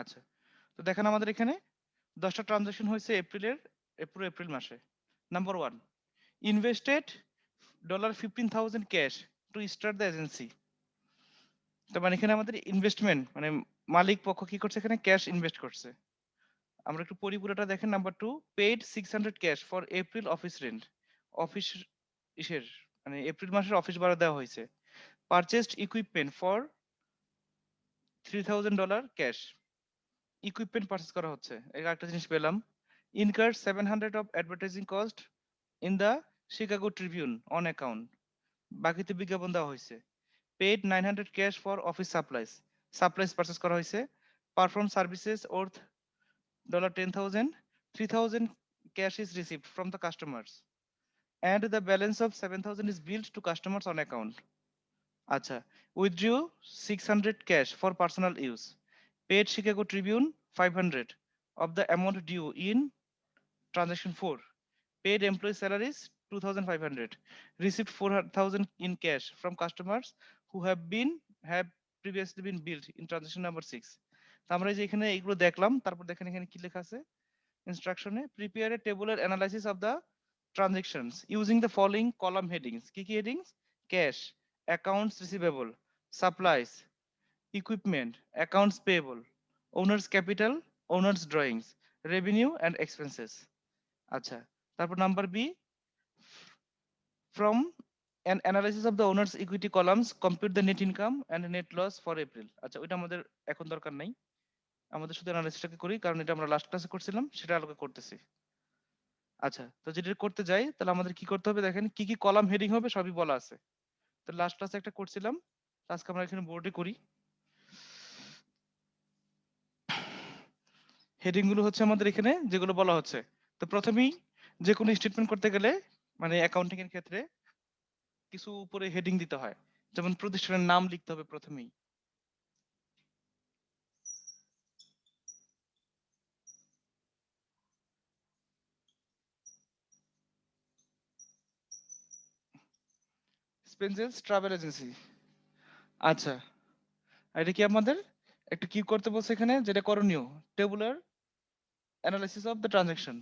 আচ্ছা, তো দেখেন আমাদের এখানে 10টা ট্রানজাকশন হয়েছে এপ্রিল মাসে। Number 1, invested $15,000 cash to start the agency. তার মানে এখানে আমাদের ইনভেস্টমেন্ট মানে মালিক পক্ষ কি করছে, এখানে ক্যাশ ইনভেস্ট করছে। আমরা একটু পরিপুরাটা দেখেন। Number 2, paid 600 cash for April office rent. Office ইসের মানে এপ্রিল মাসের অফিস ভাড়া দেওয়া হয়েছে। Purchased equipment for $3,000 cash, equipment purchase করা হচ্ছে। এই একটা জিনিস পেলাম। Incur 700 of advertising cost in the Chicago Tribune on account, বাকিতে বিজ্ঞাপন দেওয়া হয়েছে। Paid 900 cash for office supplies purchase করা হয়েছে। Perform services worth $10,000, 3,000 cash is received from the customers and the balance of 7,000 is billed to customers on account. আচ্ছা, withdrew 600 cash for personal use, paid Chicago Tribune 500 of the amount due in transaction 4, paid employee salaries 2,500, received 4,000 in cash from customers who have previously been billed in transaction number 6. তো আমরা এই যে এখানে এইগুলো দেখলাম, তারপর দেখেন এখানে কি লেখা আছে ইনস্ট্রাকশনে। Prepare a tabular analysis of the transactions using the following column headings. কি কি headings? Cash, accounts receivable, supplies, equipment, accounts payable, owner's capital, owner's drawings, revenue and expenses. আচ্ছা, তারপর number B, from an analysis of the owner's equity columns compute the net income and net loss for April. আচ্ছা, ওইটা আমাদের এখন দরকার নাই, আমাদের শুধু অ্যানালাইসিসটাকে করি, কারণ এটা আমরা লাস্ট ক্লাসে করছিলাম, সেটা আলোকে করতেছি। আচ্ছা, তো যেটা করতে যাই তাহলে আমাদের কি করতে হবে দেখেন, কি কি কলাম হেডিং হবে সবই বলা আছে। তো লাস্ট ক্লাসে একটা করছিলাম, আজকে আমরা এখানে বোর্ডে করি। হেডিং গুলো হচ্ছে আমাদের এখানে যেগুলো বলা হচ্ছে। তো প্রথমেই যে কোনো স্টেটমেন্ট করতে গেলে মানে অ্যাকাউন্টিং এর ক্ষেত্রে কিছু উপরে হেডিং দিতে হয়, যেমন প্রতিষ্ঠানের নাম লিখতে হবে প্রথমেই। স্পেন্সেস ট্রাভেল এজেন্সি। আচ্ছা, আর এটা কি আমাদের একটা কি করতে বলছে এখানে, যেটা করণীয়, tabular analysis of the transaction.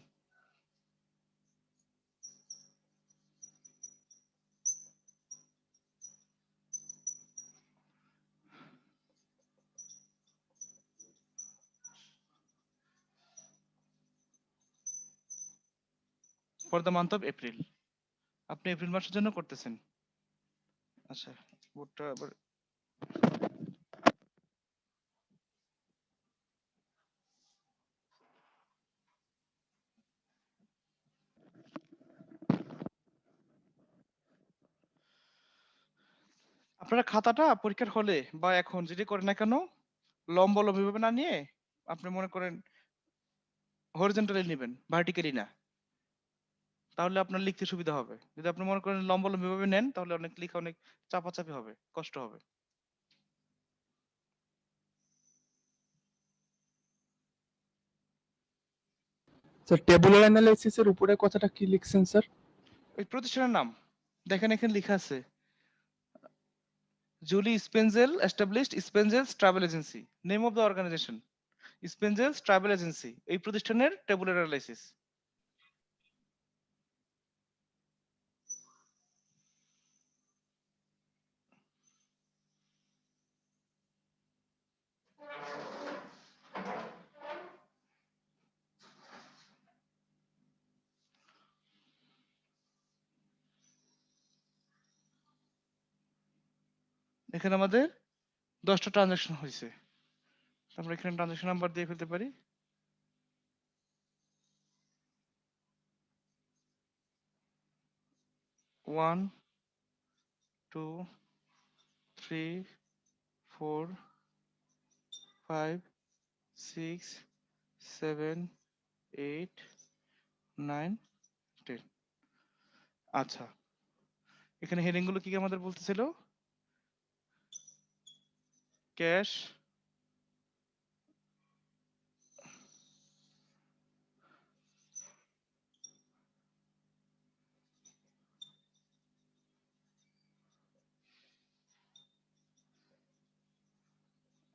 For the month of April, আপনি এপ্রিল মাসের জন্য করতেছেন। আচ্ছা, বোর্ডটা আবার আপনারা খাতাটা পরীক্ষার হলে বা এখন যেটি করেন না কেন, লম্বলম্বি ভাবে না নিয়ে আপনি মনে করেন হরিজন্টালি নেবেন, ভার্টিক্যালি না, তাহলে আপনার লিখতে সুবিধা হবে। যদি আপনি মনে করেন লম্বলম্বি ভাবে নেন, তাহলে অনেক লিখা অনেক চাপাচাপি হবে, কষ্ট হবে। স্যার টেবুলার অ্যানালাইসিসের উপরে কথাটা কি লিখছেন স্যার? ওই প্রতিষ্ঠানের নাম দেখেন, এখানে লেখা আছে Julie Spengel established Spengel's travel agency, name of the organization Spengel's travel agency, এই প্রতিষ্ঠানের টেবুলার অ্যানালাইসিস। এখানে আমাদের 10টা ট্রানজাকশন হয়েছে, আমরা এখানে ট্রানজাকশন নাম্বার দিয়ে ফেলতে পারি। 1, 2, 3, 4, 5, 6, 7, 8, 9, 10। আচ্ছা, এখানে হেডিং গুলো কি কি আমাদের বলতেছিল? ক্যাশ,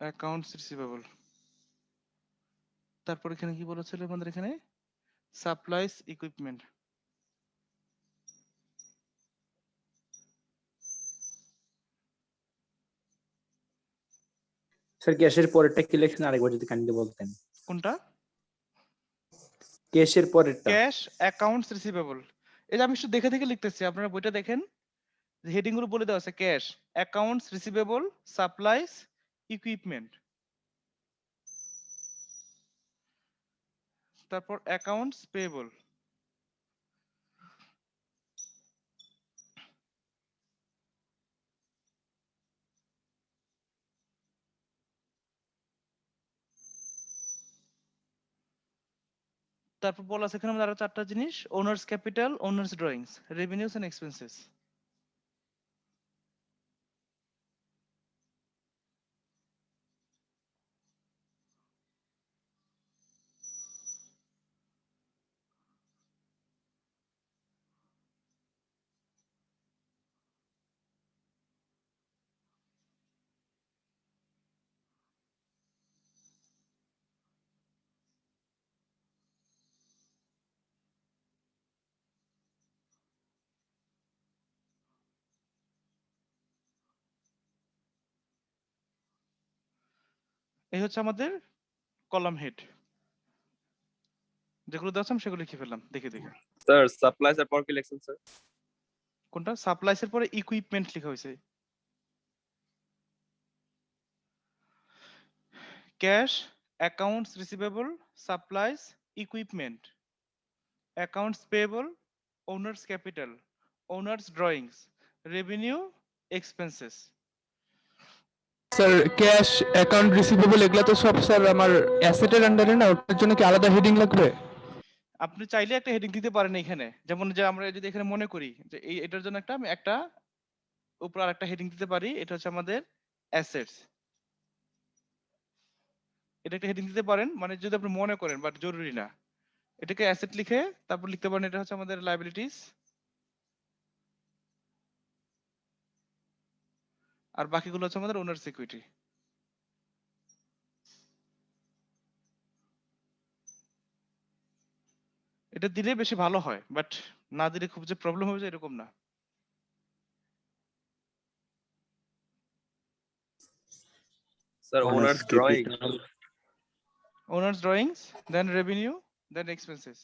অ্যাকাউন্টস রিসিভেবল, তারপর এখানে কি বলেছিল আমাদের এখানে সাপ্লাইস ইকুইপমেন্ট। স্যার ক্যাশের পরেরটা কি লিখছেন আরেকবার যদি কাইন্ডলি বলতেন? কোনটা? ক্যাশের পরেরটা। Cash accounts receivable. এই যে আমি শুধু দেখে দেখে লিখতেছি, আপনারা বইটা দেখেন, হেডিং গুলো বলে দেওয়া আছে, cash accounts receivable supplies equipment, তারপর অ্যাকাউন্টস পেয়েবল। তারপর বলা আছে এখানে আরো চারটা জিনিস, owner's capital, owner's drawings, revenues and expenses. এই হচ্ছে আমাদের কলাম হেড, যেগুলো দেওয়া আছে আমি সেগুলো লিখে ফেললাম দেখে দেখে। স্যার সাপ্লাইস এর পর কি লিখছেন স্যার? কোনটা? সাপ্লাইস এর পরে ইকুইপমেন্ট লেখা হয়েছে। Cash accounts receivable supplies equipment, accounts payable, owner's capital, owner's drawings, revenue, expenses. Sir cash account receivable এগুলা তো সব স্যার আমার অ্যাসেটের আন্ডারে না, ওটার জন্য কি আলাদা হেডিং লাগবে? আপনি চাইলে একটা হেডিং দিতে পারেন এখানে, যেমন যে আমরা যদি এখানে মনে করি যে এটার জন্য আমি একটা উপর আরেকটা হেডিং দিতে পারি, এটা হচ্ছে আমাদের অ্যাসেটস, এটা একটা হেডিং দিতে পারেন, মানে যদি আপনি মনে করেন, বাট জরুরি না। এটাকে অ্যাসেট লিখে তারপর লিখতে পারেন এটা হচ্ছে আমাদের লায়াবিলিটিস, আর বাকিগুলো হচ্ছে আমাদের ওনার্স ইকুইটি। এটা দিলে বেশি ভালো হয়, বাট না দিলে খুব যে প্রবলেম হবে যায় এরকম না। Sir owner's drawing. Owner's drawings, then revenue, then expenses.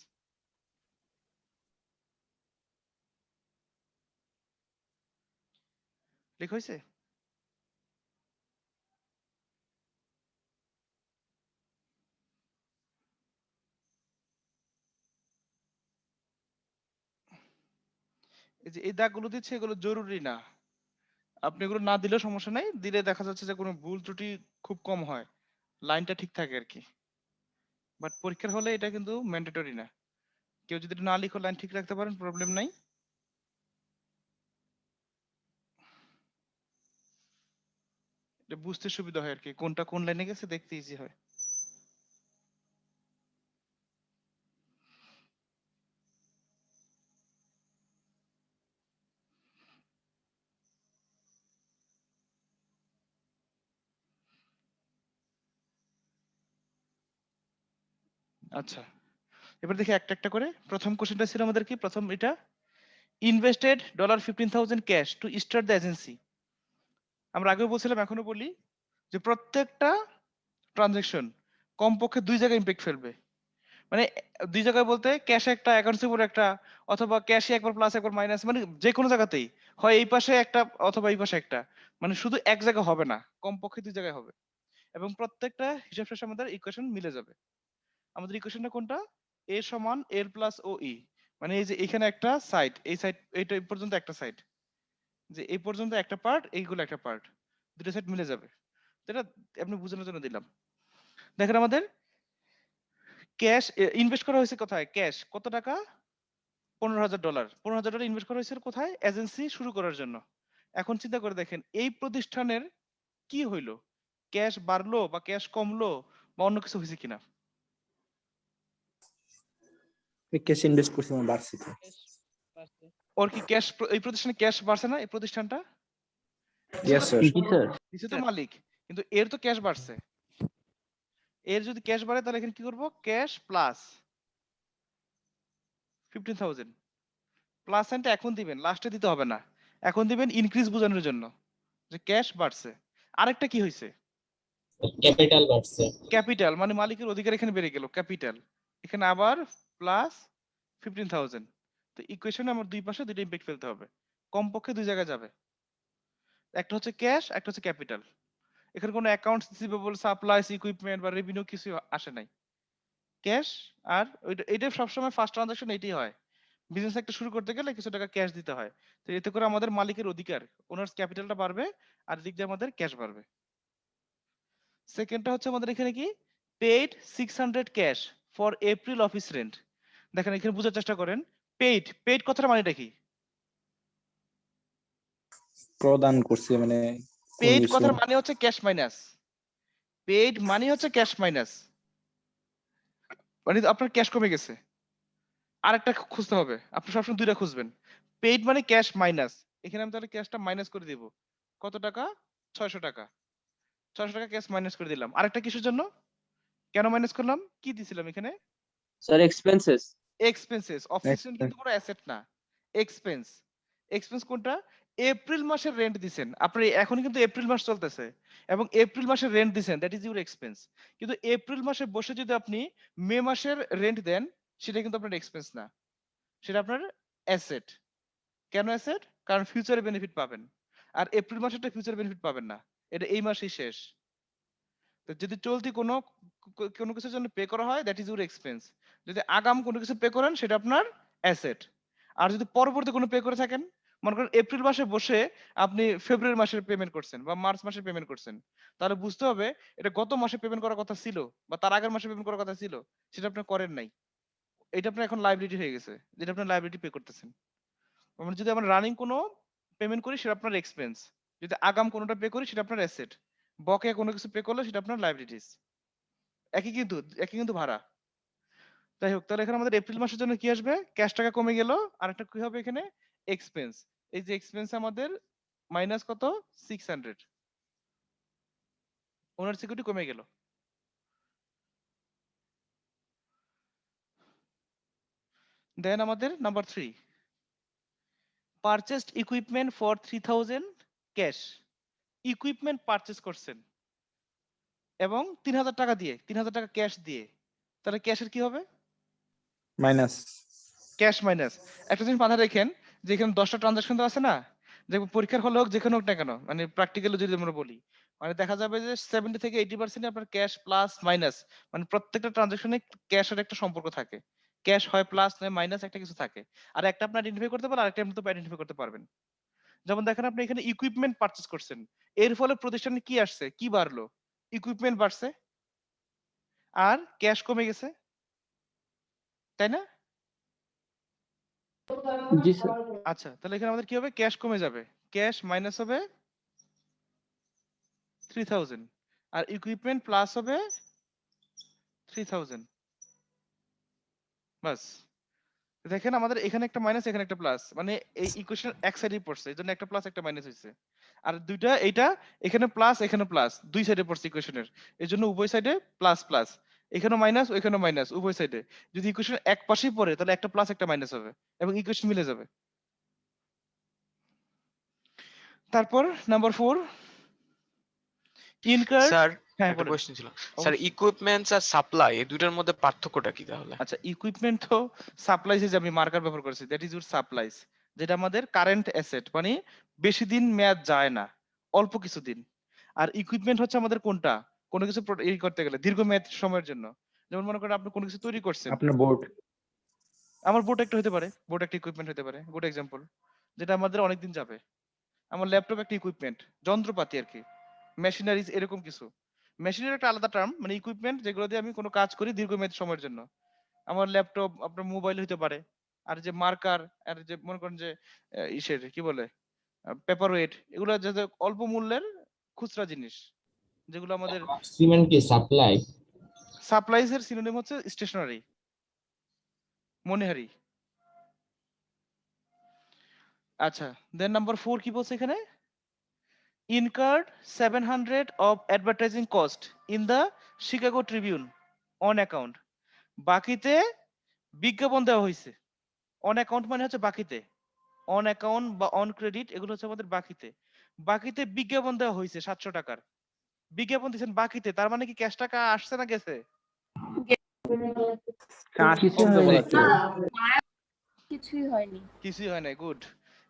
ঠিক হয়েছে? এই যে এই দাগগুলো দিচ্ছে এগুলো জরুরি না, আপনি এগুলো না দিলেও সমস্যা নাই, দিলে দেখা যাচ্ছে যে কোনো ভুল ত্রুটি খুব কম হয়, লাইনটা ঠিক থাকে আর কি। বাট পরীক্ষার হলে এটা কিন্তু ম্যান্ডেটরি না, কেউ যদি এটা না লিখো লাইন ঠিক রাখতে পারেন প্রবলেম নাই। এটা বুঝতে সুবিধা হয় আর কি, কোনটা কোন লাইনে গেছে দেখতে ইজি হয়। আচ্ছা, এবার দেখি একটা একটা করে। প্রথম কোশ্চেনটা ছিল আমাদের কি, প্রথম এটা, invested $15,000 cash to start the agency. আমরা আগেও বলছিলাম এখনো বলি যে প্রত্যেকটা ট্রানজেকশন কমপক্ষে দুই জায়গায় ইমপ্যাক্ট ফেলবে, মানে দুই জায়গায় বলতে ক্যাশ একটা, অ্যাকাউন্টস উপর একটা, অথবা ক্যাশে একবার প্লাস একবার মাইনাস, মানে যে কোনো জায়গাতেই হয় এই পাশে একটা অথবা এই পাশে একটা, মানে শুধু এক জায়গায় হবে না, কমপক্ষে দুই জায়গায় হবে। এবং প্রত্যেকটা হিসাব শেষে আমাদের ইকুয়েশন মিলে যাবে। আমাদের ইকুয়েশনটা কোনটা? এ সমান এল প্লাস ও ই, মানে এই যে এখানে একটা সাইড, এই সাইড এইটা এই পর্যন্ত একটা সাইড, যে এই পর্যন্ত একটা পার্ট, এইগুলো একটা পার্ট, দুটো সাইড মিলে যাবে। তো এটা আপনি বোঝানোর জন্য দিলাম। দেখেন আমাদের ক্যাশ ইনভেস্ট করা হয়েছে কোথায়, ক্যাশ কত টাকা, $15,000। $15,000 ইনভেস্ট করা হয়েছে কোথায়? এজেন্সি শুরু করার জন্য। এখন চিন্তা করে দেখেন এই প্রতিষ্ঠানের কি হইলো, ক্যাশ বাড়লো বা ক্যাশ কমলো বা অন্য কিছু হয়েছে কিনা। ক্যাশ ইনভেস্ট করছি আমার বাড়ছে তো। ওর কি ক্যাশ, এই প্রতিষ্ঠানে ক্যাশ বাড়ছে না? এই প্রতিষ্ঠানটা ইয়েস স্যার। দিছে তো মালিক, কিন্তু এর তো ক্যাশ বাড়ছে। এর যদি ক্যাশ বাড়ে তাহলে এখানে কি করব, ক্যাশ প্লাস 15,000। প্লাস সাইনটা এখন দিবেন, লাস্টে দিতে হবে না, এখন দিবেন ইনক্রিজ বোঝানোর জন্য যে ক্যাশ বাড়ছে। আরেকটা কি হয়েছে, ক্যাপিটাল বাড়ছে। ক্যাপিটাল মানে মালিকের অধিকার এখানে বেড়ে গেল, ক্যাপিটাল এখানে আবার প্লাস 15,000। তো ইকুয়েশনে আমার দুই পাশে দুইটা ইমপ্যাক্ট ফেলতে হবে, কমপক্ষে দুই জায়গায় যাবে, একটা হচ্ছে ক্যাশ, একটা হচ্ছে ক্যাপিটাল। এখানে কোনো অ্যাকাউন্টস রিসিভেবল, সাপ্লাইস, ইকুইপমেন্ট বা রেভিনিউ কিছু আসে নাই, ক্যাশ। আর এটা সবসময় ফার্স্ট ট্রানজাকশন এটাই হয়, বিজনেস একটা শুরু করতে গেলে কিছু টাকা ক্যাশ দিতে হয়। তো এতে করে আমাদের মালিকের অধিকার, ওনার ক্যাপিটালটা বাড়বে, আর দিক দিয়ে আমাদের ক্যাশ বাড়বে। সেকেন্ডটা হচ্ছে আমাদের এখানে কি, paid 600 cash for April office rent. দেখেন এখানে বোঝার চেষ্টা করেন, পেইড পেইড কথার মানেটা কি, প্রদান করছে মানে কোন পেইড কিছু কথার মানে হচ্ছে ক্যাশ মাইনাস, পেইড মানে হচ্ছে ক্যাশ মাইনাস, মানে আপনার ক্যাশ কমে গেছে। আরেকটা খুঁজতে হবে, আপনি সবসময় দুইটা খুঁজবেন, পেইড মানে ক্যাশ মাইনাস, এখানে আমি তাহলে ক্যাশটা মাইনাস করে দিব, কত টাকা, 600 টাকা, 600 টাকা ক্যাশ মাইনাস করে দিলাম। আরেকটা কিসের জন্য, কেন মাইনাস করলাম, কি দিছিলাম এখানে, sir expenses. Expenses. Office rent কিন্তু কোনো অ্যাসেট না, এক্সপেন্স। এক্সপেন্স কোনটা, এপ্রিল মাসের রেন্ট দিছেন আপনি, এখন কিন্তু এপ্রিল মাস চলতেছে এবং এপ্রিল মাসের রেন্ট দিছেন, দ্যাট ইজ ইউর এক্সপেন্স। কিন্তু এপ্রিল মাসে বসে যদি আপনি মে মাসের রেন্ট দেন, সেটা কিন্তু আপনার এক্সপেন্স না, সেটা আপনার অ্যাসেট। কেন অ্যাসেট, কারণ ফিউচারে বেনিফিট পাবেন, আর এপ্রিল মাসেরটা ফিউচার বেনিফিট পাবেন না, এটা এই মাসেই শেষ। তো যদি চলতি কোনো কোনো কিছুর জন্য পে করা হয়, দ্যাট ইজ ইউর এক্সপেন্স। যদি আগাম কোনো কিছু পে করেন, সেটা আপনার অ্যাসেট। আর যদি পরবর্তী কোনো পে করে থাকেন, মনে করেন এপ্রিল মাসে বসে আপনি ফেব্রুয়ারি মাসের পেমেন্ট করছেন বা মার্চ মাসের পেমেন্ট করছেন, তাহলে বুঝতে হবে এটা গত মাসে পেমেন্ট করার কথা ছিল বা তার আগের মাসে পেমেন্ট করার কথা ছিল, সেটা আপনি করেন নাই, এটা আপনার এখন লাইবিলিটি হয়ে গেছে, যেটা আপনার লাইবিলিটি পে করতেছেন। মানে যদি আমরা রানিং কোনো পেমেন্ট করি, সেটা আপনার এক্সপেন্স, যদি আগাম কোনোটা পে করি, সেটা আপনার অ্যাসেট, বকেয়া কোনো কিছু পে করলে সেটা আপনার লাইবিলিটিস। একই কিন্তু, একই কিন্তু ভাড়া। যাই হোক, তাহলে এখানে আমাদের এপ্রিল মাসের জন্য কি আসবে, ক্যাশ টাকা কমে গেল, আর একটা কি হবে এখানে, এক্সপেন্স। এই যে এক্সপেন্স আমাদের মাইনাস কত, 600, ওনার সিকিউরিটি কমে গেল। দেন আমাদের number 3, purchased equipment for 3000 cash. Equipment purchase করছেন এবং 3000 টাকা দিয়ে, 3000 টাকা ক্যাশ দিয়ে, তাহলে ক্যাশের কি হবে, মাইনাস। Cash minus. একটা জিনিস মাথায় রাখেন যে এখানে 10টা ট্রানজাকশন তো আছে না, যে পরীক্ষার হলে হোক যেখানে হোক না কেন, মানে প্র্যাকটিক্যালি যদি আমরা বলি, মানে দেখা যাবে যে 70 থেকে 80% আপনার ক্যাশ প্লাস মাইনাস, মানে প্রত্যেকটা ট্রানজাকশনে ক্যাশের একটা সম্পর্ক থাকে, ক্যাশ হয় প্লাস নয় মাইনাস, একটা কিছু থাকে। আর একটা আপনি আইডেন্টিফাই করতে পারেন, আরেকটা আপনি তো আইডেন্টিফাই করতে পারবেন। যেমন দেখেন আপনি এখানে ইকুইপমেন্ট পারচেজ করছেন, এর ফলে প্রতিষ্ঠানে কি আসছে, কি বাড়লো, ইকুইপমেন্ট বাড়ছে আর ক্যাশ কমে গেছে, তাই না? জি স্যার। আচ্ছা, তাহলে এখানে আমাদের কি হবে, ক্যাশ কমে যাবে, ক্যাশ মাইনাস হবে 3000 আর ইকুইপমেন্ট প্লাস হবে 3000, বাস। দেখেন আমাদের এখানে একটা মাইনাস, এখানে একটা প্লাস, মানে এই ইকুয়েশন এক সাইডেই পড়ছে, এজন্য একটা প্লাস একটা মাইনাস হয়েছে। আর দুইটা এইটা এখানে প্লাস এখানে প্লাস, দুই সাইডে পড়ছে ইকুয়েশনের, এজন্য উভয় সাইডে প্লাস প্লাস, এখানেও মাইনাস ওইখানেও মাইনাস, উভয় সাইডে। যদি ইকুয়েশন এক পাশেই পড়ে তাহলে একটা প্লাস একটা মাইনাস হবে এবং ইকুয়েশন মিলে যাবে। তারপর নাম্বার 4, ইনকার। স্যার হ্যাঁ একটা বলেন। কোশ্চেন ছিল স্যার, অবশ্যই। ইকুইপমেন্টস আর সাপ্লাই এই দুইটার মধ্যে পার্থক্যটা কি তাহলে? আচ্ছা, ইকুইপমেন্ট তো সাপ্লাইজ, যে আমি মার্কার ব্যবহার করেছি, দ্যাট ইজ ইউর সাপ্লাইজ, যেটা আমাদের কারেন্ট অ্যাসেট, মানে বেশি দিন মেয়াদ যায় না, অল্প কিছুদিন। আর ইকুইপমেন্ট হচ্ছে আমাদের কোনটা, কোনো কিছু ই করতে গেলে দীর্ঘমেয়াদ সময়ের জন্য। যেমন মনে করেন আপনি কোনো কিছু তৈরি করছেন, আপনার বোর্ড। আমার বোট একটা হতে পারে, বোট একটা ইকুইপমেন্ট হতে পারে, গুড এক্সাম্পল, যেটা আমাদের অনেকদিন যাবে। আমার ল্যাপটপ একটা ইকুইপমেন্ট, যন্ত্রপাতি আর কি, মেশিনারিজ এরকম কিছু। মেশিনারি একটা আলাদা টার্ম, মানে ইকুইপমেন্ট যেগুলো দিয়ে আমি কোনো কাজ করি দীর্ঘমেয়াদী সময়ের জন্য। আমার ল্যাপটপ, আপনার মোবাইল হতে পারে, আর যে মার্কার, আর যে মনে করেন যে ইসের কি বলে পেপার ওয়েট, এগুলো যাতে অল্প মূল্যের খুচরা জিনিস, যেগুলো আমাদের সিমেন্ট কি সাপ্লাই? সাপ্লাইজ এর সিনোনিম হচ্ছে স্টেশনারি, মনিহারি। আচ্ছা, দেন নাম্বার 4 কি বলছে এখানে, incurred 700 of advertising cost in the Chicago Tribune on account. বাকিতে বিজ্ঞাপন দেওয়া হয়েছে। অন অ্যাকাউন্ট মানে হচ্ছে বাকিতে, অন অ্যাকাউন্ট বা অন ক্রেডিট এগুলো হচ্ছে আমাদের বাকিতে। বাকিতে বিজ্ঞাপন দেওয়া হয়েছে 700 টাকার, বিজ্ঞাপন দিচ্ছেন বাকিতে, তার মানে কি ক্যাশ টাকা আসছে না গেছে? কিছু কমতে হয়নি বলা তো। কিছুই হয়নি। কিছুই হয় নাই, গুড।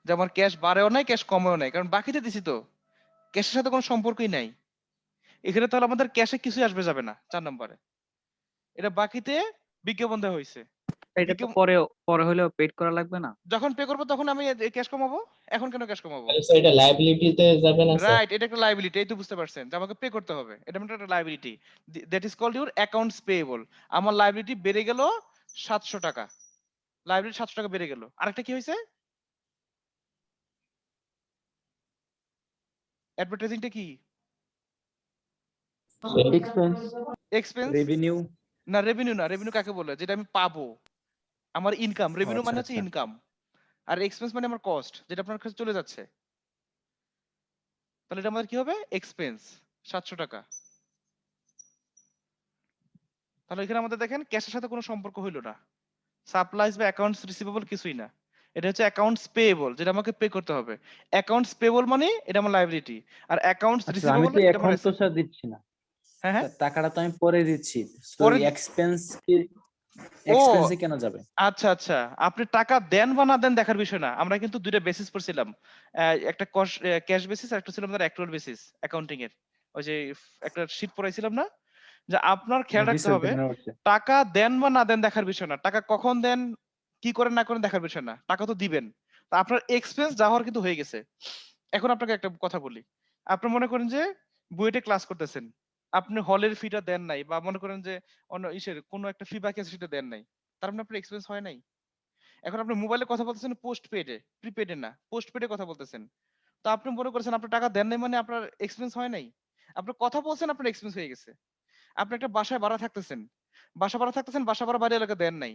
যেমন ক্যাশ বাড়েও নাই, ক্যাশ কমেও নাই, কারণ বাকিতে দিছি তো, ক্যাশের সাথে কোনো সম্পর্কই নাই। এখানে তাহলে আমাদের ক্যাশে কিছুই আসবে যাবে না 4 নম্বরে। এটা বাকিতে বিজ্ঞাপন দেওয়া হয়েছে। এটা তো পরে পরে হলেও পেড করা লাগবে না? যখন পে করবো তখন আমি ক্যাশ কমাবো, এখন কেন ক্যাশ কমাবো? তাহলে স্যার এটা লায়াবিলিটিতে যাবে না স্যার? রাইট, এটা একটা লায়াবিলিটি, এই তো বুঝতে পারছেন যে আমাকে পে করতে হবে, এটা একটা liability, that is called your accounts payable. আমার লায়াবিলিটি বেড়ে গেল 700 টাকা, লায়াবিলিটি 700 টাকা বেড়ে গেল। আরেকটা কি হয়েছে? অ্যাডভার্টাইজিংটা কি? এক্সপেন্স। Expense revenue. না, রেভিনিউ না। রেভিনিউ কাকে বলে? যেটা আমি পাবো, আমার ইনকাম। রেভিনিউ আচ্ছা, মানে হচ্ছে আচ্ছা। ইনকাম, আর এক্সপেন্স মানে আমার কস্ট, যেটা আপনার কাছে চলে যাচ্ছে। তাহলে এটা আমাদের কি হবে? এক্সপেন্স 700 টাকা। তাহলে এখানে আমাদের দেখেন ক্যাশের সাথে কোনো সম্পর্ক হইলো না, সাপ্লাইজ বা অ্যাকাউন্টস রিসিভেবল কিছুই না। এটা হচ্ছে অ্যাকাউন্টস পেয়েবল, যেটা আমাকে পে করতে হবে। অ্যাকাউন্টস পেয়েবল মানে এটা আমার লায়াবিলিটি, আর অ্যাকাউন্টস আচ্ছা, আমি রিসিভেবল তো এটা আমার এখন তো অ্যাসেট। স্যার দিচ্ছি না, হ্যাঁ হ্যাঁ, টাকাটা তো আমি পরে দিচ্ছি। তো পরে এক্সপেন্স কি ও এক্সপেন্সে কেন যাবে? আচ্ছা আচ্ছা, আপনি টাকা দেন বা না দেন দেখার বিষয় না। আমরা কিন্তু দুইটা বেসিস পড়ছিলাম, একটা ক্যাশ বেসিস আর একটা ছিল আমাদের অ্যাক্রুয়াল বেসিস অ্যাকাউন্টিং এর। ওই যে একটা শীট পড়াইছিলাম না, যে আপনার খেয়াল জি রাখতে স্যার, হবে দেখানো হচ্ছে। টাকা দেন বা না দেন দেখার বিষয় না, টাকা কখন দেন কি করেন না করেন দেখার বিষয় না, টাকা তো দিবেন। তা আপনার এক্সপেন্স যা হওয়ার কিন্তু হয়ে গেছে। এখন আপনাকে একটা কথা বলি, আপনি মনে করেন যে বুয়েটে ক্লাস করতেছেন, আপনি হলের ফিটা দেন নাই, বা মনে করেন যে অন্য ইসের কোনো একটা ফি বাকি আছে সেটা দেন নাই, তার মানে আপনার এক্সপেন্স হয় নাই। এখন আপনি মোবাইলে কথা বলতেছেন পোস্ট পেডে, প্রিপেডে না, পোস্ট পেডে কথা বলতেছেন। তো আপনি মনে করছেন আপনার টাকা দেন নাই মানে আপনার এক্সপেন্স হয় নাই? আপনি কথা বলছেন, আপনার এক্সপেন্স হয়ে গেছে। আপনি একটা বাসায় ভাড়া থাকতেছেন, বাসা ভাড়া বাড়ি এলাকা দেন নাই,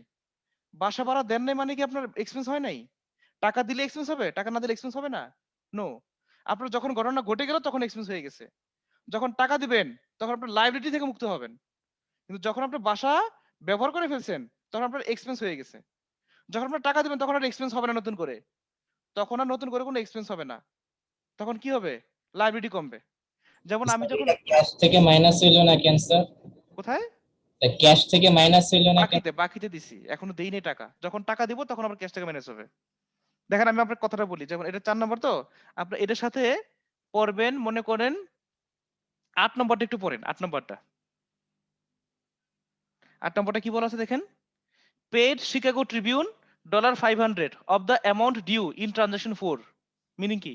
বাসা ভাড়া দেন নাই মানে কি আপনার এক্সপেন্স হয় নাই? টাকা দিলে এক্সপেন্স হবে, টাকা না দিলে এক্সপেন্স হবে না? নো। আপনার যখন ঘটনা ঘটে গেল তখন এক্সপেন্স হয়ে গেছে। যখন টাকা দিবেন তখন আপনার লাইবিলিটি থেকে মুক্ত হবেন, কিন্তু যখন আপনি বাসা ব্যবহার করে ফেলছেন তখন আপনার এক্সপেন্স হয়ে গেছে। যখন আপনার টাকা দিবেন তখন আর এক্সপেন্স হবে না নতুন করে, তখন আর নতুন করে কোনো এক্সপেন্স হবে না। তখন কি হবে? লাইবিলিটি কমবে। যেমন আমি স্যার যখন এটা ক্যাশ থেকে মাইনাস হইলো না কেন স্যার? কোথায় ক্যাশ থেকে মাইনাস হইলো না কেন? বাকিতে দিছি, এখনো দেই নাই টাকা, যখন টাকা দিব তখন আবার ক্যাশ টাকা মাইনাস হবে। দেখেন আমি আপনার কথাটা বলি, যেমন এটা 4 নম্বর, তো আপনি এটার সাথে পড়বেন, মনে করেন 8 নম্বরটা একটু পড়েন, 8 নম্বরটা। 8 নম্বরটা কি বলা আছে দেখেন, paid Chicago Tribune $500 of the amount due in transaction 4। Meaning কি?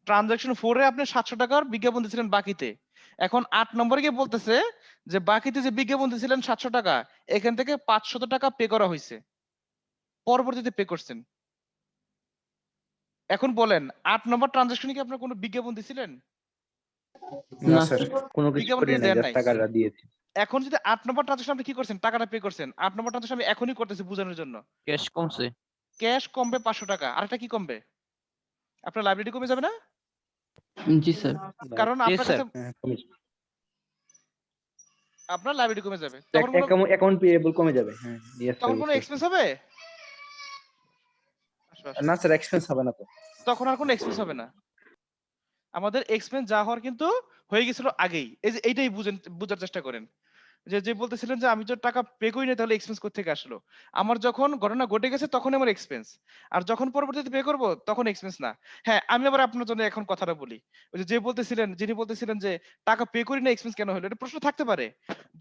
ট্রানজাকশন 4 এ আপনি 700 টাকার বিজ্ঞাপন দিয়েছিলেন বাকিতে, এখন 8 নম্বরে গিয়ে বলতেছে যে বাকিতে যে বিজ্ঞাপন দিয়েছিলেন 700 টাকা, এখান থেকে 500 টাকা পে করা হয়েছে, পরবর্তীতে পে করছেন। এখন বলেন 8 নম্বর ট্রানজাকশনে কি আপনার কোনো বিজ্ঞাপন দিয়েছিলেন? না না স্যার, কোনো কিছু বিজ্ঞাপন করি কিন্তু নাই, দেন জাস্ট নাই। টাকাটা দিয়েছি। এখন যদি 8 নম্বর ট্রানজাকশন আপনি কি করছেন? টাকাটা পে করছেন। 8 নম্বর ট্রানজাকশন আমি এখনই করতেছি বোঝানোর জন্য। ক্যাশ কমছে। ক্যাশ কমবে 500 টাকা, আরেকটা কি কমবে? আপনার লাইবিলিটি কমে যাবে না? জি স্যার। কারণ জি আপনার স্যার। কাছে হ্যাঁ, কমে যাবে। আপনার লাইবিলিটি কমে যাবে, তখন কোনো অ্যাকাউন্ট পেয়েবল কমে যাবে। হ্যাঁ, ইয়েস স্যার, তখন কোনো বুঝতে এক্সপেন্স পারছি। হবে? আসো, আসো। না স্যার, এক্সপেন্স হবে না তো। তখন আর কোনো এক্সপেন্স হবে না। আমাদের এক্সপেন্স যা হওয়ার কিন্তু হয়ে গেছিল আগেই। এই যে এইটাই বুঝার চেষ্টা করেন, যে যে বলতেছিলেন যে আমি তো টাকা পে করি না তাহলে এক্সপেন্স কোথা থেকে আসলো? আমার যখন ঘটনা ঘটে গেছে তখন আমার এক্সপেন্স, আর যখন পরবর্তীতে পে করব তখন এক্সপেন্স না। হ্যাঁ, আমি আবার আপনার জন্য এখন কথাটা বলি, ওই যে বলতেছিলেন, যিনি বলতেছিলেন যে টাকা পে করি না এক্সপেন্স কেন হলো, এটা প্রশ্ন থাকতে পারে।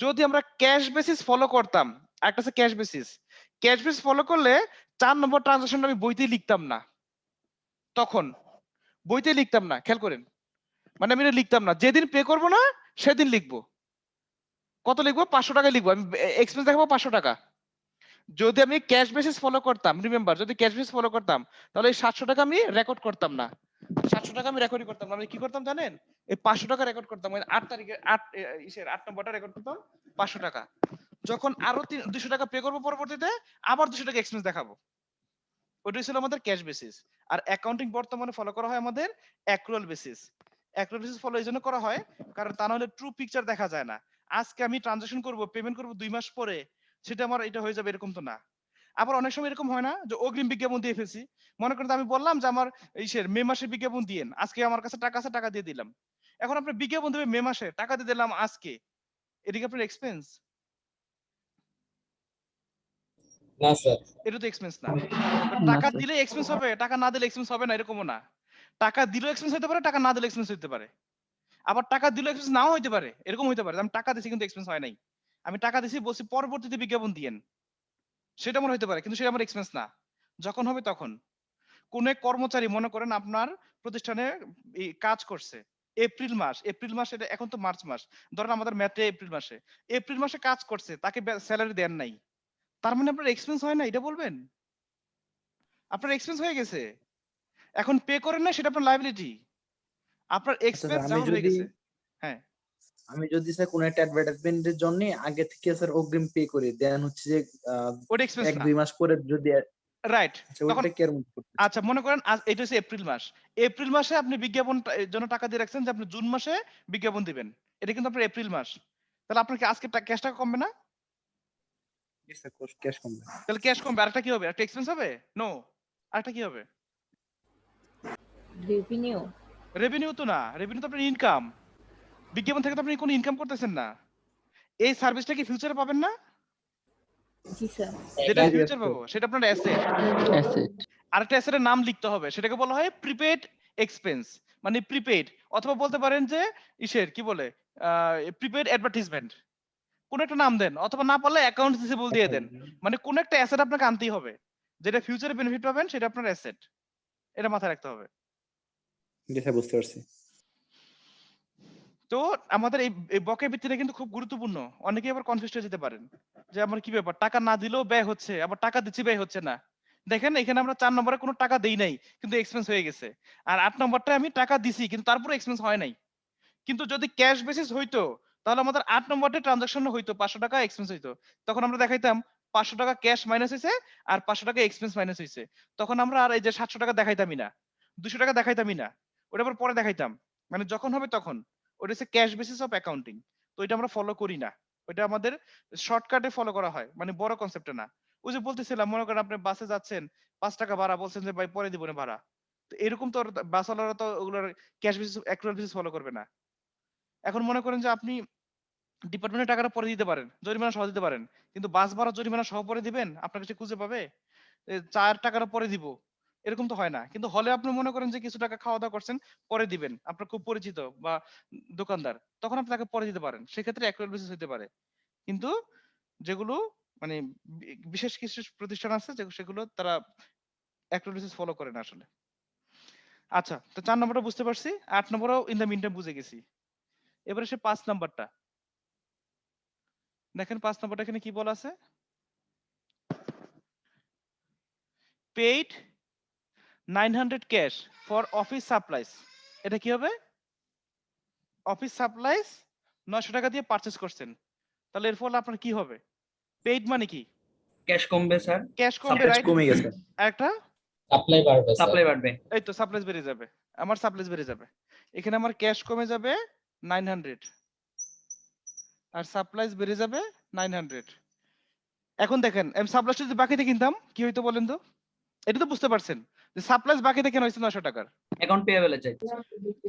যদি আমরা ক্যাশ বেসিস ফলো করতাম, একটা আছে cash basis, cash basis follow করলে 4 নম্বর ট্রানজাকশনটা আমি বইতেই লিখতাম না, তখন বইতেই লিখতাম না, খেয়াল করেন, মানে আমি এটা লিখতাম না, যেদিন পে করবো না সেদিন লিখবো। কত লিখবো? 500 টাকা লিখবো, আমি এক্সপেন্স দেখাবো 500 টাকা। যদি আমি ক্যাশ বেসিস ফলো করতাম, রিমেম্বার, যদি ক্যাশ বেসিস ফলো করতাম তাহলে এই 700 টাকা আমি রেকর্ড করতাম না, 700 টাকা আমি রেকর্ডই করতাম না। আমি কি করতাম জানেন? এই 500 টাকা রেকর্ড করতাম, ওই 8 তারিখে 8 নম্বরটা রেকর্ড করতাম 500 টাকা। যখন আরো 200 টাকা পে করবো পরবর্তীতে, আবার 200 টাকা এক্সপেন্স দেখাবো। ওইটা ছিল আমাদের ক্যাশ বেসিস। আর অ্যাকাউন্টিং বর্তমানে ফলো করা হয় আমাদের accrual basis. Accrual basis follow এই জন্য করা হয় কারণ তা নাহলে ট্রু পিকচার দেখা যায় না। আজকে আমি ট্রানজাকশন করব, পেমেন্ট করব 2 মাস পরে, সেটা আমার এটা হয়ে যাবে এরকম তো না। আবার অনেক সময় এরকম হয় না যে অগ্রিম বিজ্ঞাপন দিয়ে ফেলছি। মনে করেন আমি বললাম যে আমার মে মাসের বিজ্ঞাপন দিয়েন, আজকে আমার কাছে টাকা আছে, টাকা দিয়ে দিলাম। এখন আপনি বিজ্ঞাপন দেবে মে মাসে, টাকা দিয়ে দিলাম আজকে, এটা কি আপনার এক্সপেন্স? না স্যার। এটা তো এক্সপেন্স না। না টাকা স্যার। দিলে এক্সপেন্স হবে, টাকা না দিলে এক্সপেন্স হবে না, এরকমও না। টাকা দিলেও এক্সপেন্স হতে পারে, টাকা না দিলে এক্সপেন্স হতে পারে। আবার টাকা দিলেও এক্সপেন্স নাও হতে পারে, এরকম হতে পারে। আমি টাকা দিছি কিন্তু এক্সপেন্স হয় নাই। আমি টাকা দিছি বলছি পরবর্তীতে বিজ্ঞাপন দিয়েন, সেটা আমার হতে পারে, কিন্তু সেটা আমার এক্সপেন্স না। যখন হবে তখন। কোন এক কর্মচারী মনে করেন আপনার প্রতিষ্ঠানে কাজ করছে এপ্রিল মাস, এটা এখন তো মার্চ মাস, ধরেন আমাদের ম্যাথে এপ্রিল মাসে কাজ করছে, তাকে স্যালারি দেন নাই, তার মানে আপনার এক্সপেন্স হয় না, এটা বলবেন? আপনার এক্সপেন্স হয়ে গেছে, এখন পে করেন না, সেটা আপনার লায়াবিলিটি। আপনার আচ্ছা এক্সপেন্স স্যার, যখন হয়ে গেছে। হ্যাঁ, আমি যদি স্যার কোন একটা অ্যাডভার্টাইজমেন্টের জন্য আগে থেকে স্যার অগ্রিম পে করি, দেন হচ্ছে যে ওটা এক্সপেন্স না, 1-2 মাস পরে যদি রাইট। আচ্ছা তখন ওইটা কি আর মনে করতে? আচ্ছা মনে করেন এটা হচ্ছে এপ্রিল মাসে আপনি বিজ্ঞাপন জন্য টাকা দিয়ে রাখছেন যে আপনি জুন মাসে বিজ্ঞাপন দিবেন, এটা কিন্তু আপনার এপ্রিল মাস। তাহলে আপনার কি আজকে ক্যাশ টাকা কমবে না? স্যার ক্যাশ কমবে। তাহলে ক্যাশ কমবে, আরেকটা কি হবে? একটা এক্সপেন্স হবে? নো, আরেকটা কি হবে? রেভিনিউ। রেভিনিউ তো না, রেভিনিউ তো আপনার ইনকাম। বিজ্ঞাপন থেকে তো আপনি কোনো ইনকাম করতেছেন না। এই সার্ভিসটা কি ফিউচারে পাবেন না? জি স্যার। যেটা Yes, ফিউচার sir. পাবো সেটা আপনার অ্যাসেট। অ্যাসেট। আরেকটা অ্যাসেটের নাম লিখতে হবে, সেটাকে বলা হয় প্রিপেড এক্সপেন্স, মানে প্রিপেড, অথবা বলতে পারেন যে কি বলে প্রিপেড অ্যাডভার্টাইজমেন্ট, কোন একটা নাম দেন, অথবা না পারলে অ্যাকাউন্ট রিসিভেবল দিয়ে দেন। মানে কোন একটা অ্যাসেট আপনাকে আনতেই হবে, যেটা ফিউচারে বেনিফিট পাবেন, সেটা আপনার অ্যাসেট। এটা মাথায় রাখতে হবে। জি স্যার, বুঝতে পারছি। তো আমাদের এই বকেয়া ভিত্তিটা কিন্তু খুব গুরুত্বপূর্ণ। অনেকেই আবার কনফিউজ হয়ে যেতে পারেন যে আমার কি ব্যাপার, টাকা না দিলেও ব্যয় হচ্ছে, আবার টাকা দিচ্ছি ব্যয় হচ্ছে না। দেখেন এখানে আমরা 4 নম্বরে কোনো টাকা দেই নাই, কিন্তু এক্সপেন্স হয়ে গেছে। আর 8 নম্বরটা আমি টাকা দিছি কিন্তু তারপরে এক্সপেন্স হয় নাই। কিন্তু যদি ক্যাশ বেসিস হইতো, তাহলে আমাদের 8 নম্বরটা ট্রানজাকশন হইতো, 500 টাকা এক্সপেন্স হইতো। তখন আমরা দেখাইতাম 500 টাকা ক্যাশ মাইনাস হইছে আর 500 টাকা এক্সপেন্স মাইনাস হইছে। তখন আমরা আর এই যে 700 টাকা দেখাইতামই না, 200 টাকা দেখাইতামই না। ওটা আবার পরে দেখাইতাম, মানে যখন হবে তখন। ওটা হচ্ছে ক্যাশ বেসিস অফ অ্যাকাউন্টিং। তো এটা আমরা ফলো করি না। ওটা আমাদের শর্টকাটে ফলো করা হয়, মানে বড় কনসেপ্টে না। ওই যে বলতেছিলাম, মনে করেন আপনি বাসে যাচ্ছেন, 5 টাকা ভাড়া, বলছেন যে ভাই পরে দিব না ভাড়া। তো এরকম তো বাসওয়ালারা তো ওগুলোর cash basis accrual basis follow করবে না। এখন মনে করেন যে আপনি ডিপার্টমেন্টের টাকাটা পরে দিতে পারেন, জরিমানা সহ দিতে পারেন, কিন্তু বাস ভাড়া জরিমানা সহ পরে দিবেন? আপনার কাছে খুঁজে পাবে? 4 টাকাটা পরে দিব, এরকম তো হয় না। কিন্তু হলে আপনি মনে করেন যে কিছু টাকা খাওয়া দাওয়া করছেন, পরে দিবেন, আপনার খুব পরিচিত বা দোকানদার, তখন আপনি তাকে পরে দিতে পারেন, সেক্ষেত্রে অ্যাক্রুয়াল বেসিস হতে পারে। কিন্তু যেগুলো মানে বিশেষ কিছু প্রতিষ্ঠান আছে সেগুলো তারা অ্যাক্রুয়াল বেসিস ফলো করে না আসলে। আচ্ছা, তো 4 নম্বরটা বুঝতে পারছি, 8 নম্বরও ইন দ্য মিনটাইম বুঝে গেছি। এবারে সে 5 নাম্বারটা দেখেন, 5 নম্বরটা এখানে কি বলা আছে? Paid 900 cash for office supplies. এটা কি হবে? অফিস সাপ্লাইজ 900 টাকা দিয়ে পারচেজ করছেন, তাহলে এর ফলে আপনার কি হবে? পেইড মানে কি? ক্যাশ কমবে স্যার, ক্যাশ কমবে, সাপ্লাই রাইট? কমে গেছে। একটা সাপ্লাই বাড়বে স্যার। সাপ্লাই বাড়বে। এই তো সাপ্লাইজ বেড়ে যাবে, আমার সাপ্লাইজ বেড়ে যাবে। এখানে আমার ক্যাশ কমে যাবে 900 আর সাপ্লাইজ বেড়ে যাবে 900। এখন দেখেন আমি সাপ্লাইজ যদি বাকিতে কিনতাম কি হইতো বলেন তো? এটা তো বুঝতে পারছেন যে সাপ্লাইজ বাকিতে কেন হয়েছে 900 টাকার। অ্যাকাউন্ট পেয়েবলে চাই,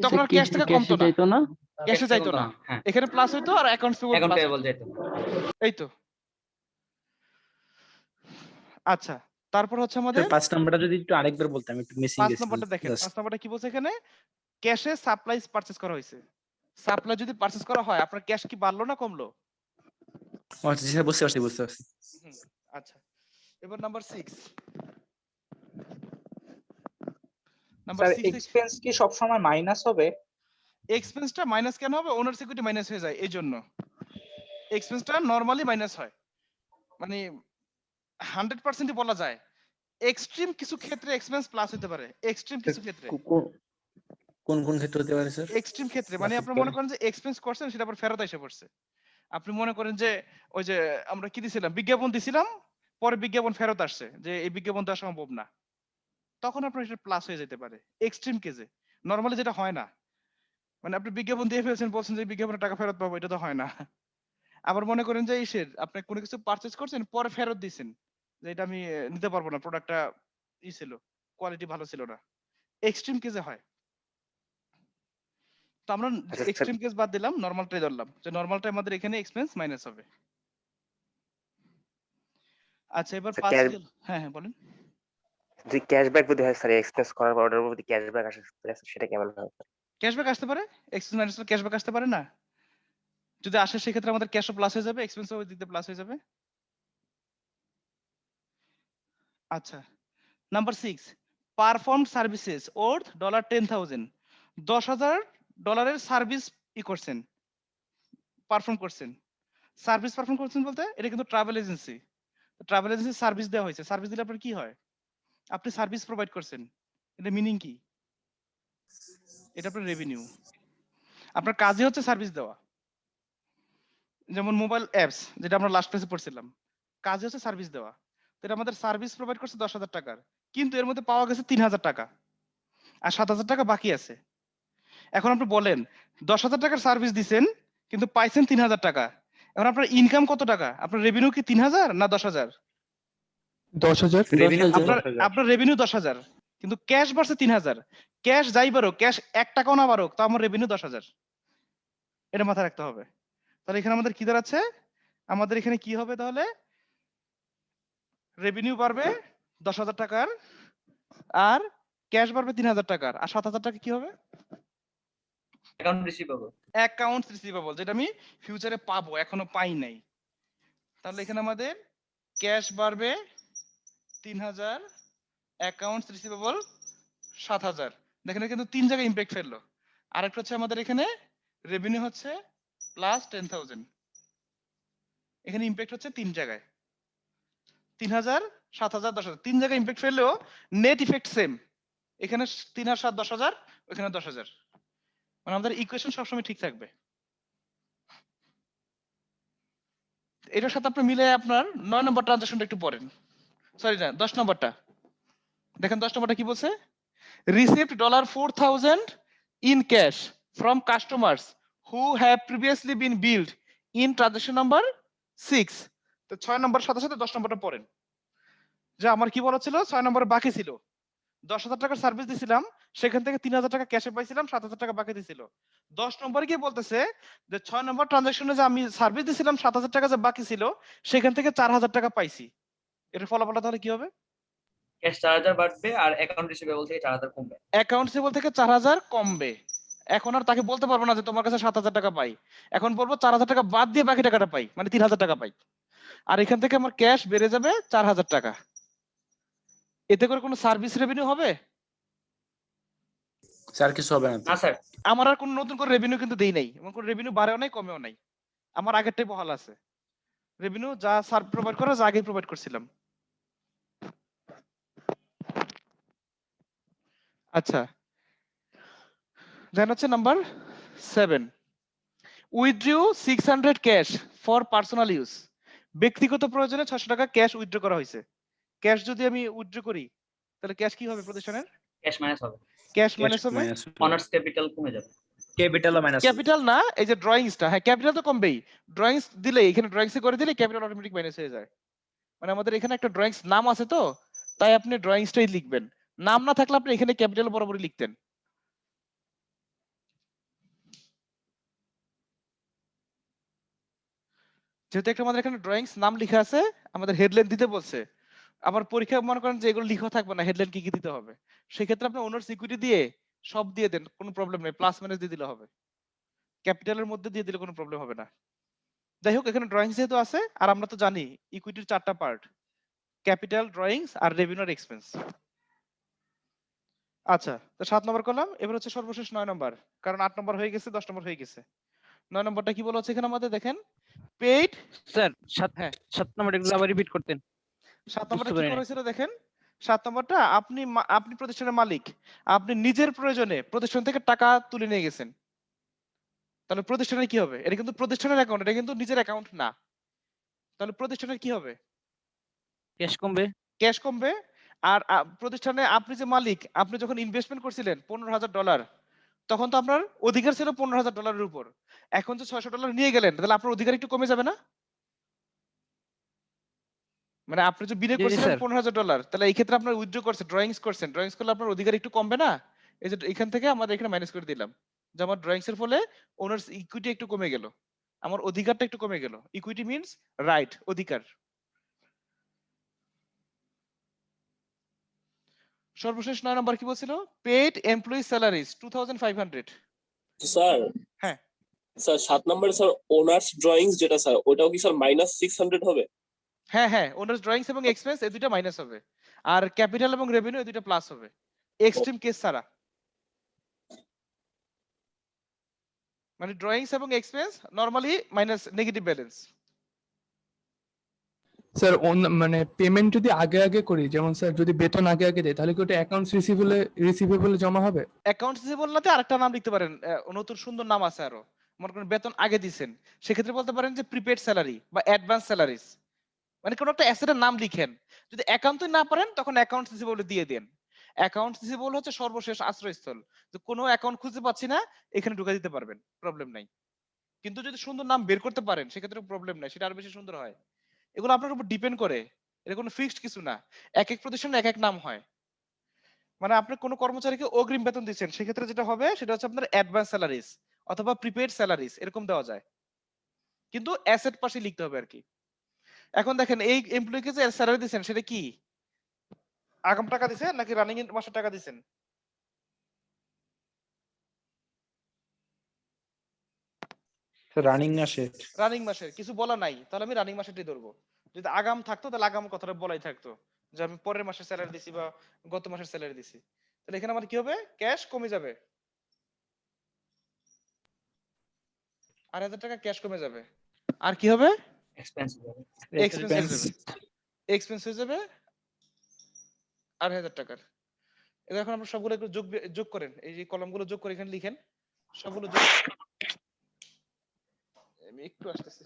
তখন আর ক্যাশ টাকা কমতো না, চাইতো না। ক্যাশে যাইতো না, হ্যাঁ এখানে প্লাস হইতো আর accounts payable account plus payable হইতো। যাইতো। এই তো। আচ্ছা, তারপর হচ্ছে আমাদের স্যার 5 নাম্বারটা যদি একটু আরেকবার বলতাম, একটু মিসিং 5 গেছে নম্বরটা দেখেন, জাস্ট। 5 নম্বরটা কি বলছে এখানে? ক্যাশে সাপ্লাইজ পারচেজ করা হয়েছে। সাপ্লাই যদি পারচেজ করা হয়, আপনার ক্যাশ কি বাড়লো না কমলো? আচ্ছা স্যার, বুঝতে পারছি, বুঝতে পারছি। হুম, আচ্ছা। এবার নাম্বার 6। নাম্বার স্যার 6 এক্সপেন্স কি সব সময় মাইনাস হবে? এক্সপেন্সটা মাইনাস কেন হবে? ওনার সিকিউরিটি মাইনাস হয়ে যায়, এইজন্য এক্সপেন্সটা নরমালি মাইনাস হয়। মানে 100% বলা যায়। এক্সট্রিম কিছু ক্ষেত্রে এক্সপেন্স প্লাস হতে পারে, এক্সট্রিম কিছু ক্ষেত্রে। কোন কোন ক্ষেত্রে হতে পারে স্যার? এক্সট্রিম ক্ষেত্রে মানে আপনি মনে করেন যে এক্সপেন্স করছেন, সেটা আবার ফেরত এসে পড়ছে। আপনি মনে করেন যে ওই যে আমরা কি দিছিলাম, বিজ্ঞাপন দিছিলাম, পরে বিজ্ঞাপন ফেরত আসছে যে এই বিজ্ঞাপন দেওয়া সম্ভব না, তখন আপনার এটা প্লাস হয়ে যেতে পারে এক্সট্রিম কেসে। নরমালি যেটা হয় না, মানে আপনি বিজ্ঞাপন দিয়ে ফেলছেন, বলছেন যে বিজ্ঞাপনের টাকা ফেরত পাবো, এটা তো হয় না। আবার মনে করেন যে ইসের আপনি কোনো কিছু পারচেজ করছেন, পরে ফেরত দিয়েছেন যে এটা আমি নিতে পারবো না, প্রোডাক্টটা ছিল, কোয়ালিটি ভালো ছিল না, এক্সট্রিম কেসে হয়। তো আমরা এক্সট্রিম কেস বাদ দিলাম, নরমালটাই ধরলাম যে নরমালটা আমাদের এখানে এক্সপেন্স মাইনাস হবে। আচ্ছা এবার পাঁচ গেল। হ্যাঁ হ্যাঁ বলেন। যদি ক্যাশব্যাক যদি হয় স্যার, এক্সপেন্স করার পর অর্ডারের মধ্যে ক্যাশব্যাক আসে সেটা কেমন হয়? ক্যাশব্যাক আসতে পারে, এক্সপেন্স মাইনাস ক্যাশব্যাক আসতে পারে না? যদি আসে সেক্ষেত্রে আমাদের ক্যাশও প্লাস হয়ে যাবে, এক্সপেন্সও ওই দিকে প্লাস হয়ে যাবে। আচ্ছা number 6, perform services worth $10,000, $10,000 service করছেন, পারফর্ম করছেন। সার্ভিস পারফর্ম করছেন বলতে এটা কিন্তু travel agency, travel agency service দেওয়া হয়েছে। সার্ভিস দিলে আপনার কি হয়? আপনি সার্ভিস প্রোভাইড করছেন, এটা মিনিং কি? এটা আপনার রেভিনিউ। আপনার কাজই হচ্ছে সার্ভিস দেওয়া। যেমন মোবাইল অ্যাপস যেটা আমরা লাস্ট ক্লাসে পড়ছিলাম, কাজই হচ্ছে সার্ভিস দেওয়া। তো এটা আমাদের সার্ভিস প্রোভাইড করছে 10,000 টাকার, কিন্তু এর মধ্যে পাওয়া গেছে 3,000 টাকা আর 7,000 টাকা বাকি আছে। এখন আপনি বলেন 10,000 টাকার সার্ভিস দিছেন কিন্তু পাইছেন 3,000 টাকা, এখন আপনার ইনকাম কত টাকা? আপনার রেভিনিউ কি 3,000 না 10,000? 10,000। আপনার রেভিনিউ 10,000 কিন্তু ক্যাশ বাড়ছে 3,000। ক্যাশ যাই বারো, ক্যাশ 1 টাকাও না বারো, তো আমার রেভিনিউ 10,000। এটা মাথায় রাখতে হবে। তাহলে এখানে আমাদের কি দাঁড়াচ্ছে? আমাদের এখানে কি হবে তাহলে? রেভিনিউ বাড়বে 10,000 টাকার, আর ক্যাশ বাড়বে 3,000 টাকার, আর 7,000 টাকা কি হবে? Account receivable. অ্যাকাউন্টস রিসিভেবল, যেটা আমি ফিউচারে পাবো, এখনো পাই নাই। তাহলে এখানে আমাদের ক্যাশ বাড়বে 3,000, অ্যাকাউন্টস রিসিভেবল 7,000। দেখেন কিন্তু 3 জায়গায় ইমপ্যাক্ট ফেললো। আরেকটা হচ্ছে আমাদের এখানে রেভিনিউ হচ্ছে প্লাস 10,000, এখানে ইমপ্যাক্ট হচ্ছে 3 জায়গায়, 3,000, 7,000, 10,000, 3 জায়গায় ইমপ্যাক্ট ফেললেও নেট ইফেক্ট সেম। এখানে 3 আর 7 10,000, ওখানে 10,000, মানে আমাদের ইকুয়েশন সবসময় ঠিক থাকবে। এটার সাথে আপনি মিলে আপনার 9 নম্বর ট্রানজাকশনটা একটু পড়েন, সরি না 10 নম্বরটা দেখেন। 10 নম্বরটা কি বলছে? Received $4,000 in cash from customers who have previously been billed in transaction number 6। তো 6 নম্বর সাথে সাথে 10 নম্বরটা পড়েন। যে আমার কি বলা ছিল, 6 নম্বরে বাকি ছিল 10,000 টাকার সার্ভিস দিছিলাম, সেখান থেকে 3,000 টাকা ক্যাশে পাইছিলাম, 7,000 টাকা বাকি দিছিল। 10 নম্বরে গিয়ে বলতেছে যে 6 নম্বর ট্রানজাকশনে যে আমি সার্ভিস দিছিলাম 7,000 টাকা যে বাকি ছিল, সেখান থেকে 4,000 টাকা পাইছি। এর ফলাফলটা তাহলে কি হবে? ক্যাশ 4,000 বাড়বে আর অ্যাকাউন্ট রিসিভেবল থেকে 4,000 কমবে। অ্যাকাউন্ট রিসিভেবল থেকে 4,000 কমবে। এখন আর তাকে বলতে পারবো না যে তোমার কাছে 7,000 টাকা পাই, এখন বলবো 4,000 টাকা বাদ দিয়ে বাকি টাকাটা পাই, মানে 3,000 টাকা পাই। আর এখান থেকে আমার ক্যাশ বেড়ে যাবে 4,000 টাকা। এতে করে কোনো সার্ভিস রেভিনিউ হবে? স্যার কিছু হবে না। না স্যার। আমার আর কোনো নতুন করে রেভিনিউ কিন্তু দেই নাই, এমন কোনো রেভিনিউ বাড়েও নাই কমেও নাই, আমার আগেরটাই বহাল আছে। রেভিনিউ যা সার্ভ প্রোভাইড করা যা আগে প্রোভাইড করছিলাম। আচ্ছা দেন হচ্ছে number 7, withdraw 600 cash for personal use. ব্যক্তিগত প্রয়োজনে 600 টাকা ক্যাশ উইথড্র করা হয়েছে। ক্যাশ যদি আমি উইথড্র করি তাহলে ক্যাশ কি হবে প্রতিষ্ঠানের? ক্যাশ মাইনাস হবে। ক্যাশ মাইনাস হবে, অনার্স ক্যাপিটাল কমে যাবে। ক্যাপিটালও মাইনাস। ক্যাপিটাল না, এই যে ড্রয়িংসটা, হ্যাঁ ক্যাপিটাল তো কমবেই, ড্রয়িংস দিলে এখানে ড্রয়িংস করে দিলে ক্যাপিটাল অটোমেটিক মাইনাস হয়ে যায়। মানে আমাদের এখানে একটা ড্রয়িংস নাম আছে তো, তাই আপনি ড্রয়িংসটাই লিখবেন, নাম না থাকলে আপনি এখানে ক্যাপিটাল বরাবরই লিখতেন। যেহেতু একটা আমাদের এখানে ড্রয়িংস নাম লেখা আছে, আমাদের হেডলাইন দিতে বলছে, আবার পরীক্ষা মনে করেন যে এগুলো লিখা থাকবে না, হেডলাইন কি কি দিতে হবে, সেক্ষেত্রে আপনি ওনার সিকিউরিটি দিয়ে সব দিয়ে দেন, কোনো প্রবলেম নেই, প্লাস মাইনাস দিয়ে দিলে হবে, ক্যাপিটালের মধ্যে দিয়ে দিলে কোনো প্রবলেম হবে না। যাই হোক এখানে ড্রয়িংস যেহেতু আছে, আর আমরা তো জানি ইকুইটির 4টা পার্ট, ক্যাপিটাল, ড্রয়িংস আর রেভিনিউ আর এক্সপেন্স। আচ্ছা তো 7 নম্বর করলাম, এবার হচ্ছে সর্বশেষ 9 নম্বর, কারণ 8 নম্বর হয়ে গেছে, 10 নম্বর হয়ে গেছে। 9 নম্বরটা কি বলা হচ্ছে এখানে আমাদের দেখেন, পেইড। স্যার হ্যাঁ 7 নম্বর এগুলো আবার রিপিট করতেন। 7 নম্বরটা কি করা হয়েছিল দেখেন, 7 নম্বরটা আপনি প্রতিষ্ঠানের মালিক, আপনি নিজের প্রয়োজনে প্রতিষ্ঠান থেকে টাকা তুলে নিয়ে গেছেন, তাহলে প্রতিষ্ঠানের কি হবে? এটা কিন্তু প্রতিষ্ঠানের অ্যাকাউন্ট, এটা কিন্তু নিজের অ্যাকাউন্ট না, তাহলে প্রতিষ্ঠানের কি হবে? ক্যাশ কমবে। ক্যাশ কমবে। আর প্রতিষ্ঠানে আপনি যে মালিক, আপনি যখন ইনভেস্টমেন্ট করছিলেন $15,000, তখন তো আপনার অধিকার ছিল $15,000 উপর। এখন যে $600 নিয়ে গেলেন, তাহলে আপনার অধিকার একটু কমে যাবে না? মানে আপনি যে বিনিয়োগ জি জি করছিলেন স্যার। $15,000, তাহলে এই ক্ষেত্রে আপনার উইথড্র করছেন, ড্রয়িংস করছেন, ড্রয়িংস করলে আপনার অধিকার একটু কমবে না? এই যে এখান থেকে আমাদের এখানে মাইনাস করে দিলাম, যে আমার ড্রয়িংস এর ফলে ওনার্স ইকুইটি একটু কমে গেল, আমার অধিকারটা একটু কমে গেল। ইকুইটি মিন্স রাইট, অধিকার। সর্বশেষ 9 নাম্বার কি বলছিল? Paid employee salaries 2500। স্যার হ্যাঁ স্যার 7 নম্বরে স্যার ওনার্স ড্রয়িংস যেটা স্যার ওটাও কি স্যার -600 হবে? হ্যাঁ হ্যাঁ, ওনার্স ড্রয়িংস এবং এক্সপেন্স এই দুইটা মাইনাস হবে, আর ক্যাপিটাল এবং রেভিনিউ এই দুইটা প্লাস হবে, এক্সট্রিম কেস ছাড়া। মানে ড্রয়িংস এবং expense normally minus, negative balance. Sir মানে পেমেন্ট যদি আগে আগে করি, যেমন স্যার যদি বেতন আগে আগে দেয়, তাহলে কি ওটা অ্যাকাউন্টস রিসিভেবলে জমা হবে? অ্যাকাউন্টস রিসিভেবল নাতে আরেকটা নাম লিখতে পারেন, নতুন সুন্দর নাম আছে আরো। মনে করেন বেতন আগে দিছেন, সেক্ষেত্রে বলতে পারেন যে প্রিপেড স্যালারি বা অ্যাডভান্স স্যালারিজ। মানে কোনো একটা অ্যাসেটের নাম লিখেন। যদি অ্যাকাউন্টই না পারেন, তখন অ্যাকাউন্টস রিসিভেবল দিয়ে দেন। অ্যাকাউন্টস রিসিভেবল হচ্ছে সর্বশেষ আশ্রয়স্থল। তো কোনো অ্যাকাউন্ট খুঁজে পাচ্ছি না, এখানে ঢুকে দিতে পারবেন, প্রবলেম নাই। কিন্তু যদি সুন্দর নাম বের করতে পারেন, সেক্ষেত্রে প্রবলেম নাই, সেটা আরো বেশি সুন্দর হয়। এগুলো আপনার উপর ডিপেন্ড করে, এটা কোনো ফিক্সড কিছু না। এক এক প্রতিষ্ঠানে এক এক নাম হয়। মানে আপনি কোনো কর্মচারীকে অগ্রিম বেতন দিচ্ছেন, সেক্ষেত্রে যেটা হবে সেটা হচ্ছে আপনার অ্যাডভান্স স্যালারিজ অথবা প্রিপেড স্যালারিজ, এরকম দেওয়া যায়। কিন্তু অ্যাসেট পাশে লিখতে হবে আর কি। এখন দেখেন এই এমপ্লয়িকে যে স্যালারি দিচ্ছেন, সেটা কি আগাম টাকা দিচ্ছেন নাকি রানিং মাসের টাকা দিচ্ছেন? রানিং মাসে। রানিং মাসের কিছু বলা নাই, তাহলে আমি রানিং মাসেরটাই ধরবো। যদি আগাম থাকতো, তাহলে আগাম কথাটা বলাই থাকতো, যে আমি পরের মাসের স্যালারি দিছি বা গত মাসের স্যালারি দিছি। তাহলে এখানে আমার কি হবে? ক্যাশ কমে যাবে, 8,000 টাকা ক্যাশ কমে যাবে। আর কি হবে? এক্সপেন্স এক্সপেন্স হয়ে যাবে, এক্সপেন্স হয়ে যাবে 8,000 টাকার। এবার এখন আমরা সবগুলো একটু যোগ করেন, এই যে কলামগুলো যোগ করে এখানে লিখেন, সবগুলো যোগ। আমি একটু আসতেছি।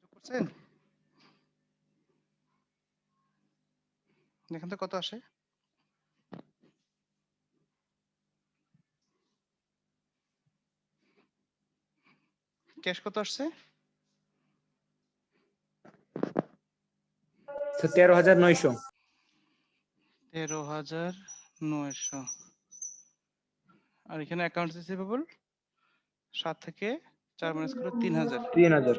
যোগ করছেন? এখান থেকে কত আসে? ক্যাশ কত আসছে? 13,900। 13,900। আর এখানে অ্যাকাউন্ট রিসিভেবল 7 থেকে 4 মাইনাস করে 3,000। 3,000।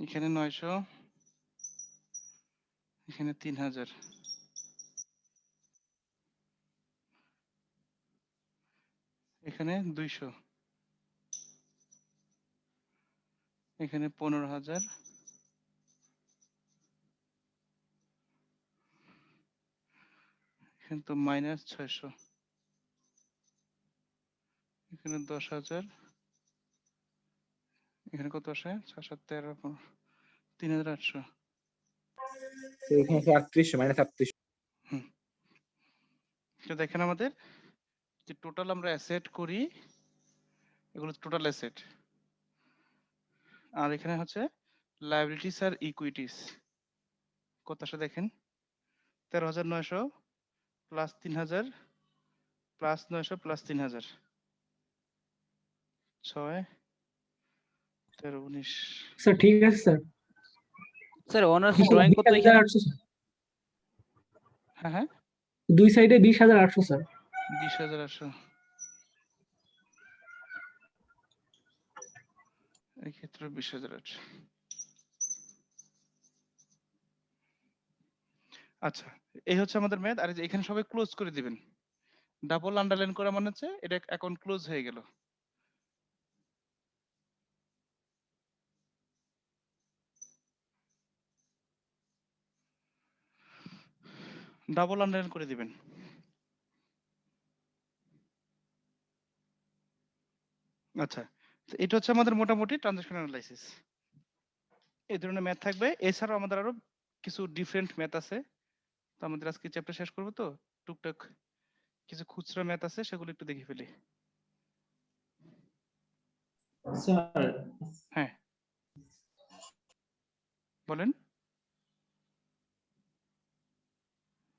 এখানে 900, এখানে 3,000, এখানে 200, এখানে 15,000, এখানে তো -600, এখানে 10,000, এখানে কত আসে? 6, 7, 13, 15, 3,800। তো এখানে 3800 -3800। তো দেখেন আমাদের যে টোটাল আমরা অ্যাসেট করি, এগুলো টোটাল অ্যাসেট, আর এখানে হচ্ছে লায়াবিলিটিস আর ইকুইটিস। কত আসে দেখেন, 13,900 প্লাস 3,000 প্লাস 900 প্লাস 3,000, 6, 13, 19। স্যার ঠিক আছে স্যার। স্যার অনার্স ড্রয়িং কত এখানে? 20,800 স্যার। হ্যাঁ হ্যাঁ, দুই সাইডে 20,800 স্যার। 20,800। এই ক্ষেত্রে 20,800। আচ্ছা, এই হচ্ছে আমাদের ম্যাথ। আর এই যে এখানে সবাই ক্লোজ করে দিবেন। ডাবল আন্ডারলাইন করা মানে হচ্ছে এটা অ্যাকাউন্ট ক্লোজ হয়ে গেল। ডাবল আন্ডারলাইন করে দিবেন। আচ্ছা, তো এটা হচ্ছে আমাদের মোটামুটি ট্রানজাকশন অ্যানালাইসিস। এই ধরনের ম্যাথ থাকবে। এছাড়াও আমাদের আরো কিছু ডিফারেন্ট ম্যাথ আছে। তো আমাদের আজকে চ্যাপ্টার শেষ করবো, তো টুকটাক কিছু খুচরা ম্যাথ আছে, সেগুলো একটু দেখে ফেলি। স্যার হ্যাঁ বলেন।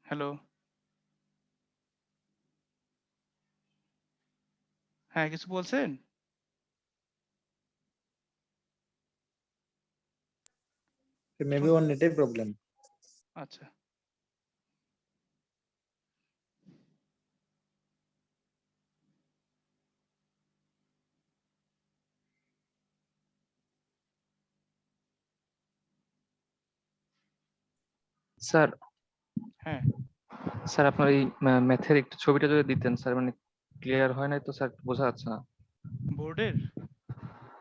হ্যালো, হ্যাঁ কিছু বলছেন? মেবি ওর নেটের প্রবলেম। আচ্ছা, স্যার হ্যাঁ স্যার আপনার এই ম্যাথের একটু ছবিটা যদি দিতেন স্যার, মানে ক্লিয়ার হয় নাই তো স্যার, বোঝা যাচ্ছে না। বোর্ডের।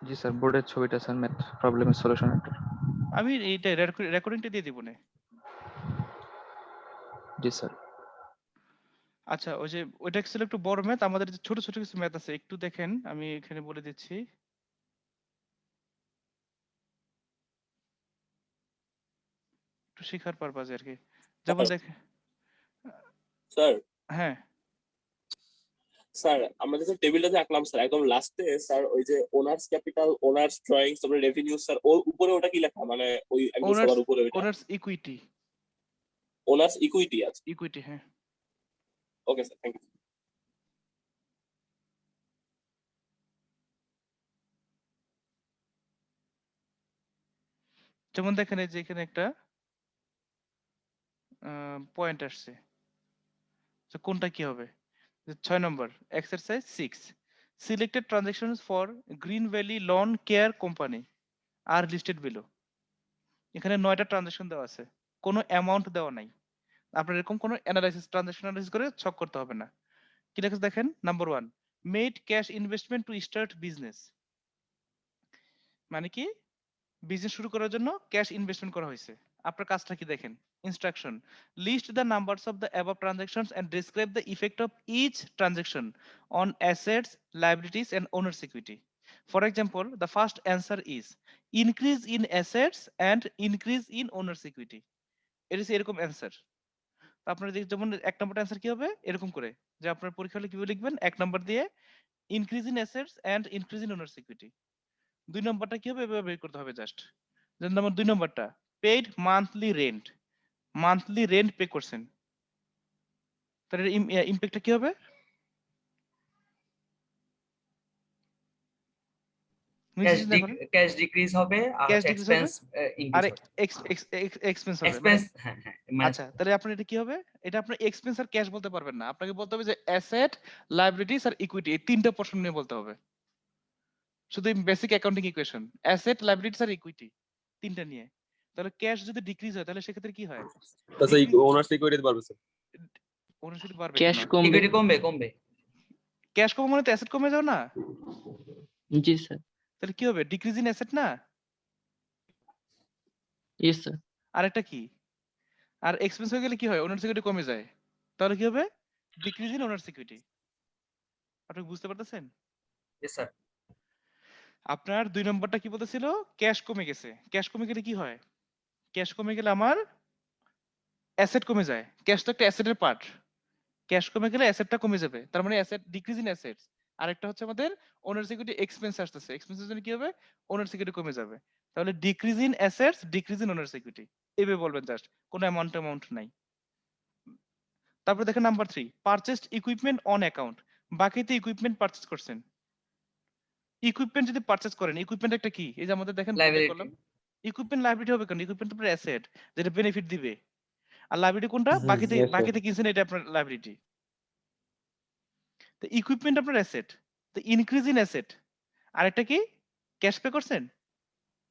জি স্যার, বোর্ডের ছবিটা স্যার, ম্যাথ প্রবলেমের সলিউশন একটা। আমি এইটা রেকর্ডিংটা দিয়ে দিব না। জি স্যার। আচ্ছা, ওই যে ওইটা ছিল একটু বড় ম্যাথ, আমাদের যে ছোট ছোট কিছু ম্যাথ আছে একটু দেখেন, আমি এখানে বলে দিচ্ছি। একটু শেখার পারপাজে আর কি। যেমন দেখেন, স্যার হ্যাঁ স্যার আমরা যে টেবিলটাতে আঁকলাম স্যার, একদম লাস্টে স্যার ওই যে ওনার্স ক্যাপিটাল, ওনার্স ড্রয়িংস, তারপরে রেভিনিউ স্যার, ওর উপরে ওটা কি লেখা, মানে ওই একদম ওনার্স, সবার উপরে ওইটা ওনার্স ইকুইটি। ওনার্স ইকুইটি আছে। ইকুইটি, হ্যাঁ। Okay sir, thank you. যেমন দেখেন এই যে এখানে একটা পয়েন্ট আসছে, তো কোনটা কি হবে? 6 number exercise 6, selected transactions for Green Valley Lawn Care Company আর লিস্টেড বিলো। এখানে 9টা ট্রানজাকশন দেওয়া আছে, কোনো অ্যামাউন্ট দেওয়া নাই। আপনার এরকম কোনো ট্রানজাকশন অ্যানালাইসিস করে ছক করতে হবে না। কি লেখা আছে দেখেন, number 1, made cash investment to start business. মানে কি, বিজনেস শুরু করার জন্য ক্যাশ ইনভেস্টমেন্ট করা হয়েছে। আপনার কাজটা কি দেখেন, instruction, list the numbers of the above transactions and describe the effect of each transaction on assets, liabilities and owner's equity. For example, the first answer is increase in assets and increase in owner's equity. এটা হচ্ছে এরকম answer. আপনার যেমন 1 নম্বর answer কি হবে, এরকম করে যে আপনার পরীক্ষা হলে কিভাবে লিখবেন, 1 নম্বর দিয়ে increase in assets and increase in owner's equity. 2 নম্বরটা কি হবে, এভাবে বের করতে হবে জাস্ট। যেমন নাম্বার 2 নম্বরটা, paid monthly rent, monthly rent pay করছেন, তাহলে ইমপ্যাক্টটা কি হবে? মিউজিশিয়ান এখন ক্যাশ ডিক্রিজ হবে আর ক্যাশ ডিক্রিজ হবে এক্সপেন্স আর ইনক্রিজ হবে। এক্সপেন্স হবে মানে এক্সপেন্স হ্যাঁ হ্যাঁ minus আচ্ছা তাহলে আপনার এটা কি হবে এটা আপনার এক্সপেন্স আর ক্যাশ বলতে পারবেন না আপনাকে বলতে হবে যে অ্যাসেট লায়াবিলিটিস আর ইকুইটি এই তিনটা পোর্শন নিয়ে বলতে হবে শুধু basic accounting equation asset liabilities আর ইকুইটি তিনটা নিয়ে তাহলে ক্যাশ যদি ডিক্রিজ হয় তাহলে সেক্ষেত্রে কি হয় আচ্ছা ওনার্স ইকুইটি পারবে স্যার ওনারশিপ বাড়বে ক্যাশ কমবে ইকুইটি কমবে ক্যাশ কমে মানে তো অ্যাসেট কমে যাও না জি স্যার তাহলে কি হবে ডিক্রিজ ইন অ্যাসেট না ইয়েস স্যার আরেকটা কি আর এক্সপেন্স হয়ে গেলে কি হয় ওনার সিকিউরিটি কমে যায় তাহলে কি হবে ডিক্রিজ ইন ওনার সিকিউরিটি আপনি বুঝতে পারতেছেন ইয়েস স্যার আপনার 2 নম্বরটা কি বলতেছিল ক্যাশ কমে গেছে ক্যাশ কমে গেলে কি হয় ক্যাশ কমে গেলে আমার অ্যাসেট কমে যায় ক্যাশ তো একটা অ্যাসেটের পার্ট ক্যাশ কমে গেলে অ্যাসেটটা কমে যাবে তার মানে অ্যাসেট ডিক্রিজ ইন অ্যাসেটস আরেকটা হচ্ছে আমাদের ওনার সিকিউরিটি এক্সপেন্স আসতেছে এক্সপেন্সের জন্য কি হবে ওনার সিকিউরিটি কমে যাবে তাহলে decrease in assets decrease in owner security এভাবে বলবেন জাস্ট কোনো অ্যামাউন্ট নাই তারপর দেখেন number 3 purchased equipment on account বাকিতে ইকুইপমেন্ট পারচেজ করছেন ইকুইপমেন্ট যদি পারচেজ করেন ইকুইপমেন্ট একটা কি এই যে আমাদের দেখেন লায়াবিলিটি ইকুইপমেন্ট লায়াবিলিটি হবে কেন ইকুইপমেন্ট তো অ্যাসেট যেটা বেনিফিট দিবে আর লায়াবিলিটি কোনটা হুম, বাকিতে yes, sir. বাকিতে কিনছেন এটা আপনার লায়াবিলিটি তো ইকুইপমেন্ট আপনার অ্যাসেট তো ইনক্রিজ ইন অ্যাসেট আরেকটা কি ক্যাশ পে করছেন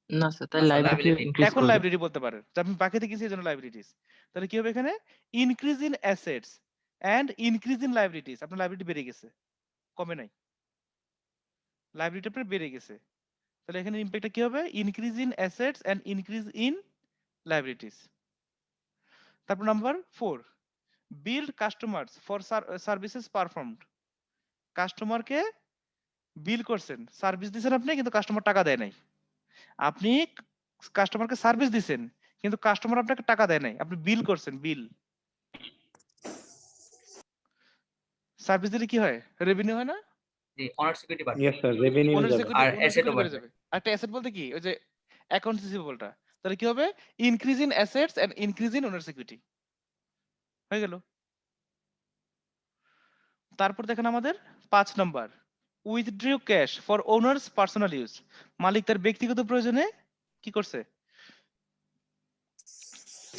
না স্যার তাই না, স্যার, লাইবিলিটি liability। ইনক্রিজ এখন করবে লাইব্রেরি বলতে পারেন যে আমি বাকিতে কিনছি এজন্য লাইব্রেরিটিস তাহলে কি হবে এখানে increase in assets and increase in liabilities আপনার লাইব্রেরি বেড়ে গেছে কমে নাই লাইব্রেরিটা আপনার বেড়ে গেছে তাহলে এখানে ইমপ্যাক্টটা কি হবে increase in assets and increase in liabilities তারপর number 4 billed customers for services performed কাস্টমারকে বিল করছেন সার্ভিস দিছেন আপনি কিন্তু কাস্টমার টাকা দেয় নাই আপনি কাস্টমারকে সার্ভিস দিছেন কিন্তু কাস্টমার আপনাকে টাকা দেয় নাই আপনি বিল করছেন বিল সার্ভিস দিলে কি হয় রেভিনিউ হয় না জি অনার সিকিউরিটি বাড়বে Yes, sir. Revenue ওনার যাবে। সিকিউরিটি আর ওনার asset ও সিকিউরিটি বেড়ে বাড়বে। যাবে একটা অ্যাসেট বলতে কি ওই যে অ্যাকাউন্টস রিসিভেবলটা তাহলে কি হবে increase in assets and increase in owner security হয়ে গেল তারপর দেখেন আমাদের 5 number withdraw cash for owner's personal use মালিক তার ব্যক্তিগত প্রয়োজনে কি করছে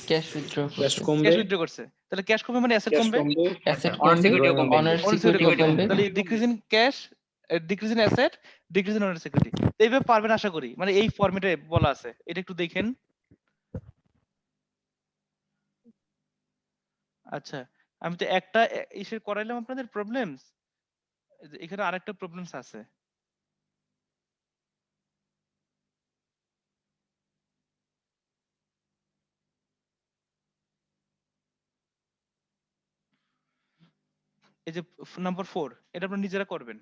ক্যাশ উইথড্র Cash কমবে। ক্যাশ উইথড্র করছে তাহলে ক্যাশ কমবে মানে অ্যাসেট Cash কমবে কমবে। অ্যাসেট অনার কমবে সিকিউরিটিও কমবে অনার ওনার সিকিউরিটি সিকিউরিটি কমবে তাহলে decrease in cash decrease in asset decrease in owner security এইভাবে পারবেন আশা করি মানে এই ফরম্যাটে বলা আছে এটা একটু দেখেন আচ্ছা আমি তো একটা ইসে করাইলাম আপনাদের প্রবলেমস এখানে আরেকটা প্রবলেমস আছে এই যে নাম্বার 4 এটা আপনারা নিজেরা করবেন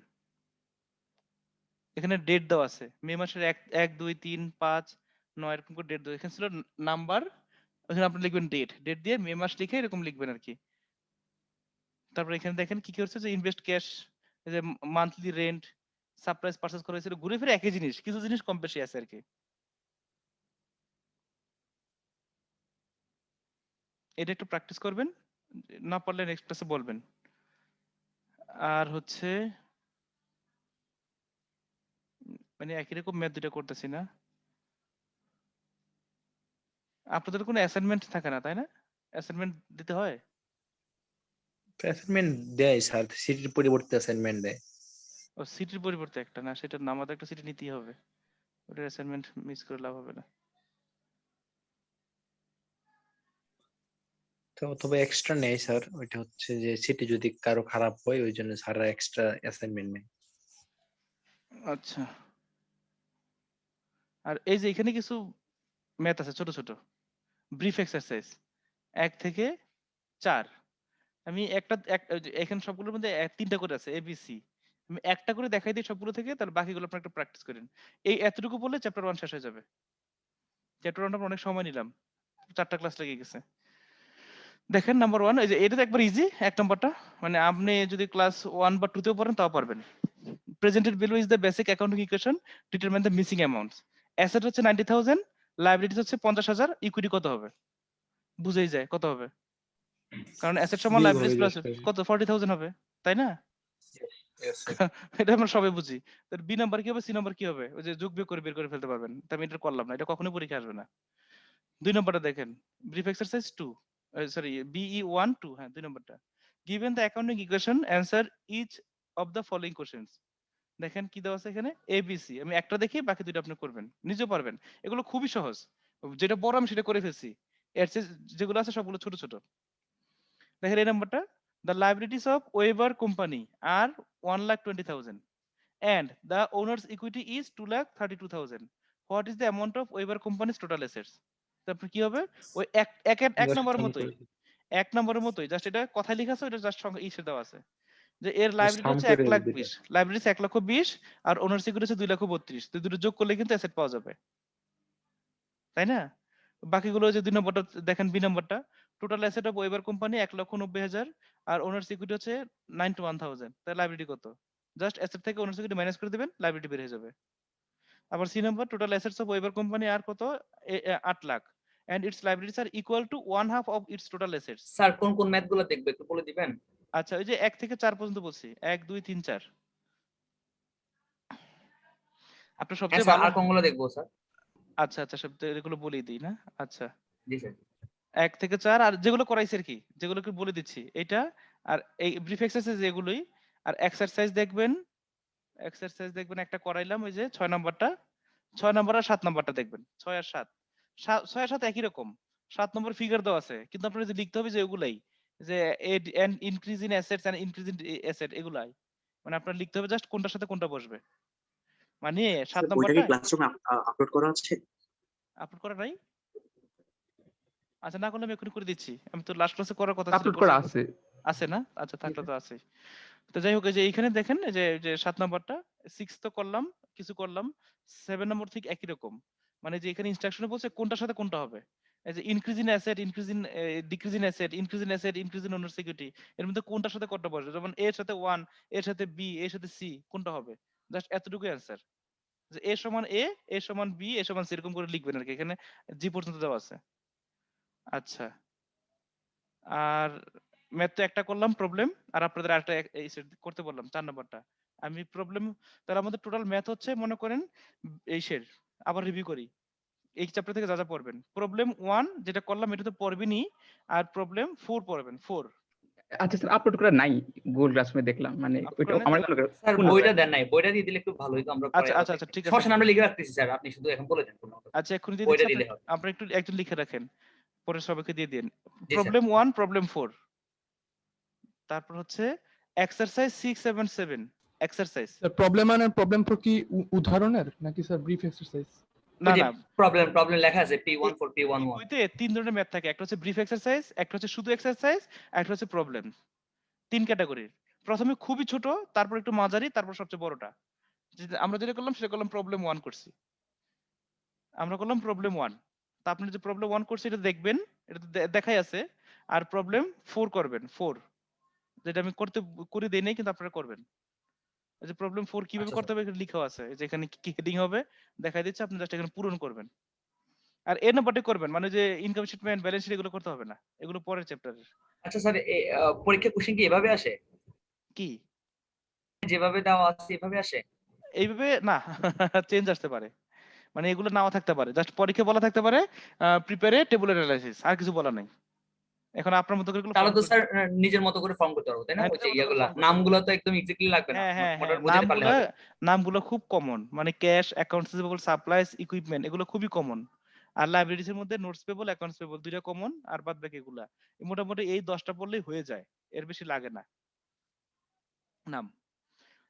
এখানে ডেট দেওয়া আছে মে মাসের 1 2 3 5 9 এরকম করে ডেট দেওয়া এখানে ছিল নাম্বার ওখানে আপনি লিখবেন ডেট দিয়ে মে মাস লিখে এরকম লিখবেন আর কি তারপর এখানে দেখেন কি কি হচ্ছে যে ইনভেস্ট ক্যাশ এই যে মান্থলি রেন্ট সারপ্রাইজ পারচেজ করা হয়েছিল ঘুরে ফিরে একই জিনিস কিছু জিনিস কম বেশি আছে আর কি এটা একটু প্র্যাকটিস করবেন না পারলে নেক্সট ক্লাসে বলবেন আর হচ্ছে মানে একই রকম ম্যাথ দুটো করতেছি না আপনাদের কোনো অ্যাসাইনমেন্ট থাকে না তাই না অ্যাসাইনমেন্ট দিতে হয় অ্যাসাইনমেন্ট দেয় স্যার সিটির পরিবর্তে অ্যাসাইনমেন্ট দেয় ও সিটির পরিবর্তে একটা না সেটা আমাদের একটা সিটি নিতেই হবে ওটা অ্যাসাইনমেন্ট মিস করে লাভ হবে না তো তবে এক্সট্রা নেই স্যার ওইটা হচ্ছে যে সিটি যদি কারো খারাপ হয় ওই জন্য স্যার এক্সট্রা অ্যাসাইনমেন্ট নেই আচ্ছা আর এই যে এখানে কিছু ম্যাথ আছে ছোট ছোট ব্রিফ এক্সারসাইজ 1 থেকে 4 আমি এখানে সবগুলোর মধ্যে 3টা করে আছে এবিসি আমি একটা করে দেখাই দিই সবগুলো থেকে তাহলে বাকিগুলো আপনারা একটু প্র্যাকটিস করেন এই এতটুকু বললে চ্যাপ্টার 1 শেষ হয়ে যাবে চ্যাপ্টার 1 আমরা অনেক সময় নিলাম 4টা ক্লাস লেগে গেছে দেখেন নাম্বার 1 এই যে এটা তো একবার ইজি এক নাম্বারটা মানে আপনি যদি ক্লাস 1 বা 2 তেও পড়েন তাও পারবেন presented value is the basic accounting equation determine the missing amounts asset হচ্ছে 90000 লায়াবিলিটিস হচ্ছে 50000 ইকুইটি কত হবে বুঝেই যায় কত হবে কারণ অ্যাসেট সমান বিয়োগ লায়াবিলিটিস হয়ে প্লাস যাচ্ছে। কত 40000 হবে তাই না এটা আমরা সবাই বুঝি। তো বি নাম্বার কি হবে, সি নাম্বার কি হবে? ওই যে যোগ বিয়োগ করে বের করে ফেলতে পারবেন। তো আমি এটা করলাম না, এটা কখনোই পরীক্ষা আসবে না। 2 নম্বরটা দেখেন, ব্রিফ এক্সারসাইজ 2, সরি BE 1 2, হ্যাঁ 2 নম্বরটা। Given the accounting equation answer each of the following questions. দেখেন কি দেওয়া আছে এখানে, ABC। আমি একটা দেখি, বাকি দুটো আপনি করবেন, নিজেও পারবেন। এগুলো খুবই সহজ, যেটা বড় আমি সেটা করে ফেলছি, এর চেয়ে যেগুলো আছে সবগুলো ছোট ছোট। দেখেন এই নাম্বারটা, the liabilities of Weber company are 1,20,000 and the owner's equity is 2,32,000. What is the amount of Weber company's total assets? তারপর কি হবে, ওই এক নম্বরের মতোই, এক নম্বরের মতোই, জাস্ট এটা কথায় লেখা আছে, ওটা জাস্ট সঙ্গে ইসে দেওয়া আছে যে এর লাইবিলিটি হচ্ছে 1,20,000, লাইবিলিটি 1,20,000 আর ওনার সিকিউরিটি হচ্ছে 2,32,000। তো দুটো যোগ করলে কিন্তু অ্যাসেট পাওয়া যাবে, তাই না? বাকিগুলো যে 2 নম্বরটা দেখেন, বি নম্বরটা, total asset of Weber company 1,90,000 আর ওনার সিকিউরিটি হচ্ছে 91,000। তাহলে লাইবিলিটি কত? জাস্ট অ্যাসেট থেকে ওনার সিকিউরিটি মাইনাস করে দিবেন, লাইবিলিটি বের হয়ে যাবে। আবার C number, total assets of Weber company আর কত, 8 লাখ, এন্ড ইটস লাইবিলিটিস আর equal to 1/2 of its total assets. Sir কোন কোন ম্যাথ গুলো দেখবে একটু বলে দিবেন? আচ্ছা, ওই যে 1 থেকে 4 পর্যন্ত বলছি, 1 2 3 4। আপনার সবচেয়ে ভালো আর কোনগুলো দেখবো স্যার? আচ্ছা আচ্ছা, সব এগুলো বলেই দিই না। আচ্ছা, জি স্যার। 1 থেকে 4 আর যেগুলো করাইছে আর কি, যেগুলোকে বলে দিচ্ছি এটা, আর এই ব্রিফ এক্সারসাইজ এগুলোই। আর এক্সারসাইজ দেখবেন, একটা করাইলাম, ওই যে 6 নাম্বারটা, 6 নাম্বার আর 7 নাম্বারটা দেখবেন, 6 আর 7, 6 আর 7 একই রকম, 7 নম্বর ফিগার দেওয়া আছে, কিন্তু আপনার যে লিখতে হবে যে এগুলাই, যে and increase in assets and increase in asset, এগুলাই মানে আপনার লিখতে হবে জাস্ট কোনটার সাথে কোনটা বসবে। মানে 7 নাম্বারটা ক্লাসরুমে আপলোড করা আছে? আপলোড করা নাই? আচ্ছা, না করলে আমি এখনই করে দিচ্ছি, আমি তো লাস্ট ক্লাসে করার কথা ছিল। আপলোড করা আছে। আছে না? আচ্ছা, থাকলে তো আছে। তো যাই হোক, এই যে এইখানে দেখেন, এই যে 7 নাম্বারটা, 6 তো করলাম, কিছু করলাম, 7 নম্বর ঠিক একই রকম, মানে যে এখানে ইনস্ট্রাকশনে বলছে কোনটার সাথে কোনটা হবে। এই যে increase in asset, increase in decrease in asset, increase in asset, increase in owner security, এর মধ্যে কোনটার সাথে কোনটা বসবে, যেমন এর সাথে 1, এর সাথে বি, এর সাথে সি, কোনটা হবে, জাস্ট এতটুকুই অ্যান্সার, যে এ সমান এ, এ সমান বি, এ সমান সি, এরকম করে লিখবেন আর কি, এখানে জি পর্যন্ত দেওয়া আছে। আচ্ছা, আর ম্যাথ তো একটা করলাম প্রবলেম, আর আপনাদের আরেকটা এই set করতে বললাম 4 নাম্বারটা। আমি প্রবলেম, তাহলে আমাদের টোটাল ম্যাথ হচ্ছে, মনে করেন এই শের, আবার রিভিউ করি, এই চ্যাপ্টার থেকে যা যা পড়বেন, প্রবলেম 1 যেটা করলাম এটা তো পড়বেনই, আর প্রবলেম 4 পড়বেন, 4। আচ্ছা স্যার, আপলোড করা নাই গুগল ক্লাসরুমে দেখলাম, মানে Upload ওইটা করা নাই? আমার স্যার বইটা দেন নাই, বইটা দিয়ে দিলে একটু ভালো হতো, আমরা আচ্ছা আচ্ছা আচ্ছা, ঠিক আছে, সমস্যা আমরা লিখে রাখতেছি স্যার, আপনি শুধু এখন বলে দেন। আচ্ছা এক্ষুনি দিয়ে বইটা দিচ্ছি, দিলে হবে। আপনি একটু একজন লিখে রাখেন, পরে সবাইকে দিয়ে দিন। জি স্যার। প্রবলেম 1, প্রবলেম 4, তারপর হচ্ছে এক্সারসাইজ 6 7 7, এক্সারসাইজ। স্যার প্রবলেম আর প্রবলেম ফর কি উদাহরণের নাকি স্যার ব্রিফ এক্সারসাইজ? না ওই যে না, প্রবলেম লেখা আছে P14 P11। বইতে 3 ধরনের ম্যাথ থাকে, একটা হচ্ছে ব্রিফ এক্সারসাইজ, একটা হচ্ছে শুধু এক্সারসাইজ, আর একটা হচ্ছে প্রবলেম। 3 ক্যাটাগরির, প্রথমে খুবই ছোট, তারপর একটু মাঝারি, তারপর সবচেয়ে বড়টা। আমরা যেটা করলাম সেটা করলাম প্রবলেম 1 করছি, আমরা করলাম প্রবলেম 1। তা আপনি যে প্রবলেম 1 করছি এটা দেখবেন, এটা তো দেখাই আছে, আর প্রবলেম 4 করবেন, 4 যেটা আমি করে দেই নাই, কিন্তু আপনারা করবেন। এই যে প্রবলেম 4 কিভাবে আচ্ছা করতে হবে এটা লেখা আছে, এই যে এখানে কি হেডিং হবে দেখাই দিচ্ছে, আপনি জাস্ট এখানে পূরণ করবেন। আর এর নাম্বারটা করবেন, মানে যে ইনকাম স্টেটমেন্ট, ব্যালেন্স শিট, এগুলো করতে হবে না, এগুলো পরের চ্যাপ্টারের। আচ্ছা স্যার, পরীক্ষা কোশ্চেন কি এভাবে আসে? কি যেভাবে দেওয়া আছে এভাবে আসে? এইভাবে না, চেঞ্জ আসতে পারে, মানে এগুলো নাও থাকতে পারে, জাস্ট পরীক্ষা বলা থাকতে পারে প্রিপেয়ারে টেবল অ্যানালাইসিস, আর কিছু বলা নাই। এখন আপনার মতো করে তাহলে তো স্যার নিজের মতো করে ফর্ম করতে পারবো, তাই না? ওই যে ইয়াগুলা নামগুলো তো একদম এক্স্যাক্টলি লাগবে না, বোঝাতে পারলে হবে। নামগুলো খুব কমন, মানে cash, accounts receivable, supplies, equipment, এগুলো খুবই কমন। আর লাইব্রেরিজ এর মধ্যে নোটস পেবল, অ্যাকাউন্টস পেবল, দুইটা কমন, আর বাদ বাকি এগুলা মোটামুটি এই 10টা পড়লেই হয়ে যায়, এর বেশি লাগে না নাম।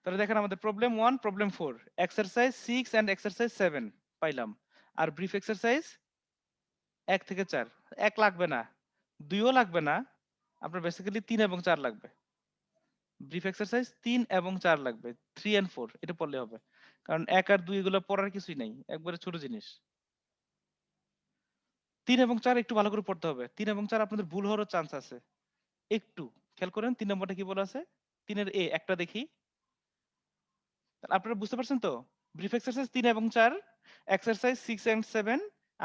তাহলে দেখেন আমাদের problem 1, problem 4, exercise 6 and exercise 7 পাইলাম, আর ব্রিফ এক্সারসাইজ 1 থেকে 4, 1 লাগবে না, 2ও লাগবে না, আপনার বেসিক্যালি 3 এবং 4 লাগবে। ব্রিফ এক্সারসাইজ 3 এবং 4 লাগবে, 3 এন্ড 4 এটা পড়লে হবে, কারণ 1 আর 2 এগুলো পড়ার কিছুই নাই, একবারে ছোট জিনিস। 3 এবং 4 একটু ভালো করে পড়তে হবে, 3 এবং 4 আপনাদের ভুল হওয়ার চান্স আছে, একটু খেয়াল করেন। 3 নম্বরটা কি বলা আছে, 3 এর এ একটা দেখি, আপনারা বুঝতে পারছেন তো? ব্রিফ এক্সারসাইজ 3 এবং 4, এক্সারসাইজ 6 এন্ড 7,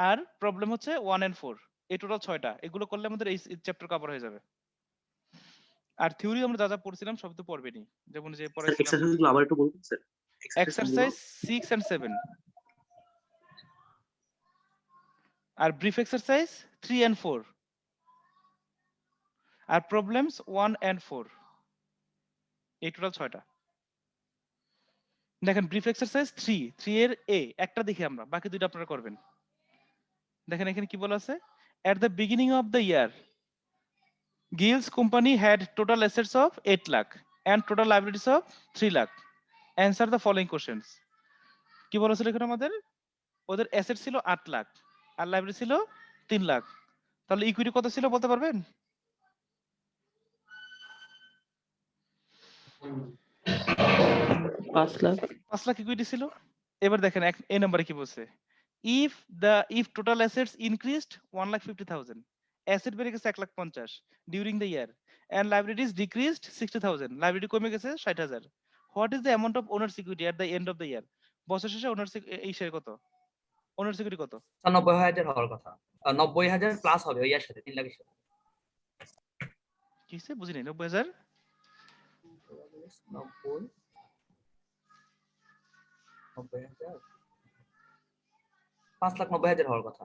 আর প্রবলেম হচ্ছে 1 এন্ড 4, এই টোটাল 6টা, এগুলো করলে আমাদের এই চ্যাপ্টার কভার হয়ে যাবে। আর থিওরি আমরা যা যা পড়ছিলাম সব তো পড়বেনই, যেমন যে স্যার পড়াইছিলাম এক্সারসাইজ গুলো আবার একটু বলবেন স্যার? এক্সারসাইজ 6 and 7 আর ব্রিফ এক্সারসাইজ 3 and 4 আর প্রবলেমস 1 and 4, এই টোটাল 6টা। দেখেন ব্রিফ এক্সারসাইজ 3 এর এ একটা দেখি আমরা, বাকি দুইটা আপনারা করবেন। দেখেন এখানে কি বলা আছে, at the beginning of the year Gills company had total assets of 8 lakh and total liabilities of 3 lakh. Answer the following questions. কি বলেছিল এখানে আমাদের, ওদের অ্যাসেট ছিল 8 লাখ আর লাইবিলিটি ছিল 3 লাখ, তাহলে ইকুইটি কত ছিল বলতে পারবেন? 5 লাখ। 5 লাখ ইকুইটি ছিল। এবার দেখেন এই নম্বরে কি বলছে, if total assets increased 1,50,000, asset বেড়ে গেছে 1,50,000 during the year and liabilities decreased 60,000, liability কমে গেছে 60,000, what is the amount of owner's equity at the end of the year? বছর শেষে ওনার এই শেয়ার কত, ওনার সিকিউরিটি কত? 90,000 হওয়ার কথা, 90,000 প্লাস হবে ওই ইয়ার সাথে 3 লাখের সাথে। কি হইছে বুঝিনি? 90,000 5,90,000 হওয়ার কথা।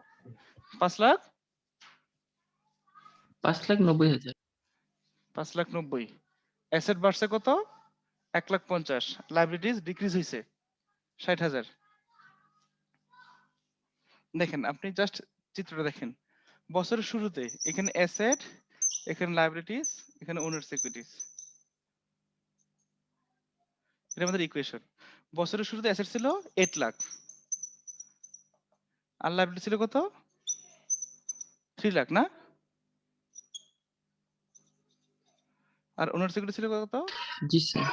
5,90,000। 5,90,000 অ্যাসেট বাড়ছে কত? 1,50,000, লাইবিলিটিস ডিক্রিজ হইছে 60,000। দেখেন আপনি জাস্ট চিত্রটা দেখেন, বছরের শুরুতে এখানে অ্যাসেট, এখানে লাইবিলিটিস, এখানে ওনার সিকিউরিটিস, এটা আমাদের ইকুয়েশন। বছরের শুরুতে অ্যাসেট ছিল 8 লাখ আর লাইবিলিটি ছিল কত? 3 লাখ না? আর ওনার সিকিউরিটি ছিল কত? জি স্যার।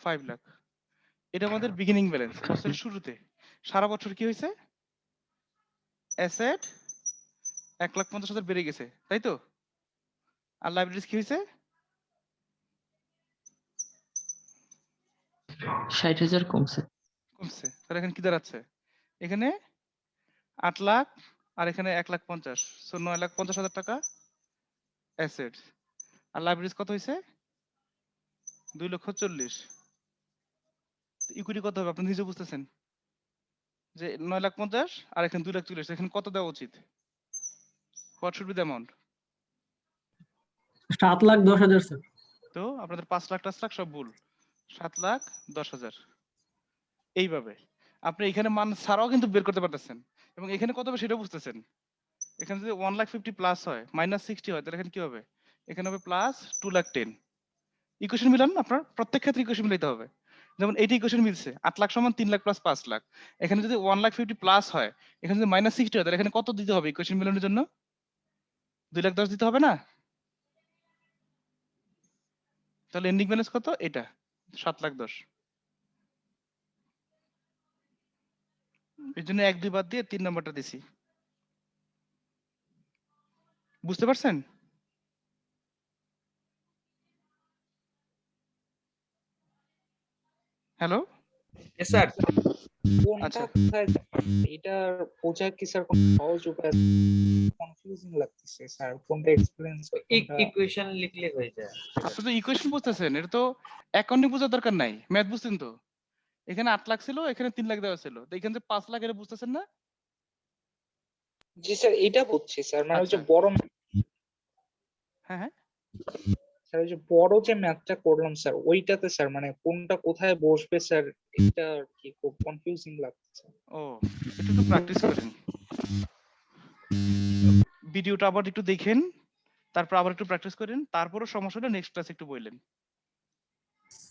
5 লাখ। এটা আমাদের বিগিনিং ব্যালেন্স বছরের শুরুতে। সারা বছর কি হয়েছে? অ্যাসেট 1,50,000 বেড়ে গেছে, তাই তো? আর লাইবিলিটিস কি হয়েছে? 60,000 কমছে। কমছে। তাহলে এখানে কি দাঁড়াচ্ছে? এখানে 8 লাখ আর এখানে 1,50,000, সো 9,50,000 টাকা অ্যাসেট। আর লাইবিলিটিস কত হয়েছে? 2,40,000। ইকুইটি কত হবে আপনি নিজে বুঝতেছেন যে 9,50,000 আর এখানে 2,40,000, এখানে কত দেওয়া উচিত? What should be the amount? 7,10,000 sir. তো আপনাদের 5 লাখ 10 লাখ সব ভুল, 7,10,000। এইভাবে আপনি এখানে মান ছাড়াও কিন্তু বের করতে পারতেছেন, এবং এখানে কত হবে সেটাও বুঝতেছেন। এখানে যদি 1,50,000 প্লাস হয় -60 হয়, তাহলে এখানে কি হবে? এখানে হবে প্লাস 2,10,000। ইকুয়েশন মিলান, আপনার প্রত্যেক ক্ষেত্রে ইকুয়েশন মিলাইতে হবে। যেমন এইটা ইকুয়েশন মিলছে, 8 লাখ সমান 3 লাখ প্লাস 5 লাখ। এখানে যদি 1,50,000 প্লাস হয়, এখানে যদি -60 হয়, তাহলে এখানে কত দিতে হবে ইকুয়েশন মিলানোর জন্য? 2,10,000 দিতে হবে না? তাহলে এন্ডিং ব্যালেন্স কত? এটা 7,10,000। এই জন্য 1 2 বাদ দিয়ে 3 নম্বরটা দিছি। বুঝতে পারছেন? Hello, yes sir. আচ্ছা এটার বোঝার কি স্যার কোনো সহজ উপায়? কনফিউজিং লাগতেছে স্যার, কোনটা এক্সপেরিয়েন্স ইকুয়েশন লিখলে হয়ে যায়। আপনি তো ইকুয়েশন বুঝতেছেন, এটা তো অ্যাকাউন্টিং বোঝার দরকার নাই, ম্যাথ বুঝতেন তো। এখানে 8 লাখ ছিল, এখানে 3 লাখ দেওয়া ছিল, তো এখানে যে 5 লাখ, এটা বুঝতেছেন না? জি স্যার, এটা বুঝছি স্যার, মানে ওই যে আচ্ছা। বড়, হ্যাঁ হ্যাঁ, স্যার ওই যে বড় যে ম্যাথটা করলাম স্যার, ওইটাতে স্যার মানে কোনটা কোথায় বসবে স্যার, এটা আর কি খুব কনফিউজিং লাগছে। ও একটু প্র্যাকটিস করেন, ভিডিওটা আবার একটু দেখেন, তারপর আবার একটু প্র্যাকটিস করেন, তারপরও সমস্যা হলে নেক্সট ক্লাসে একটু বললেন।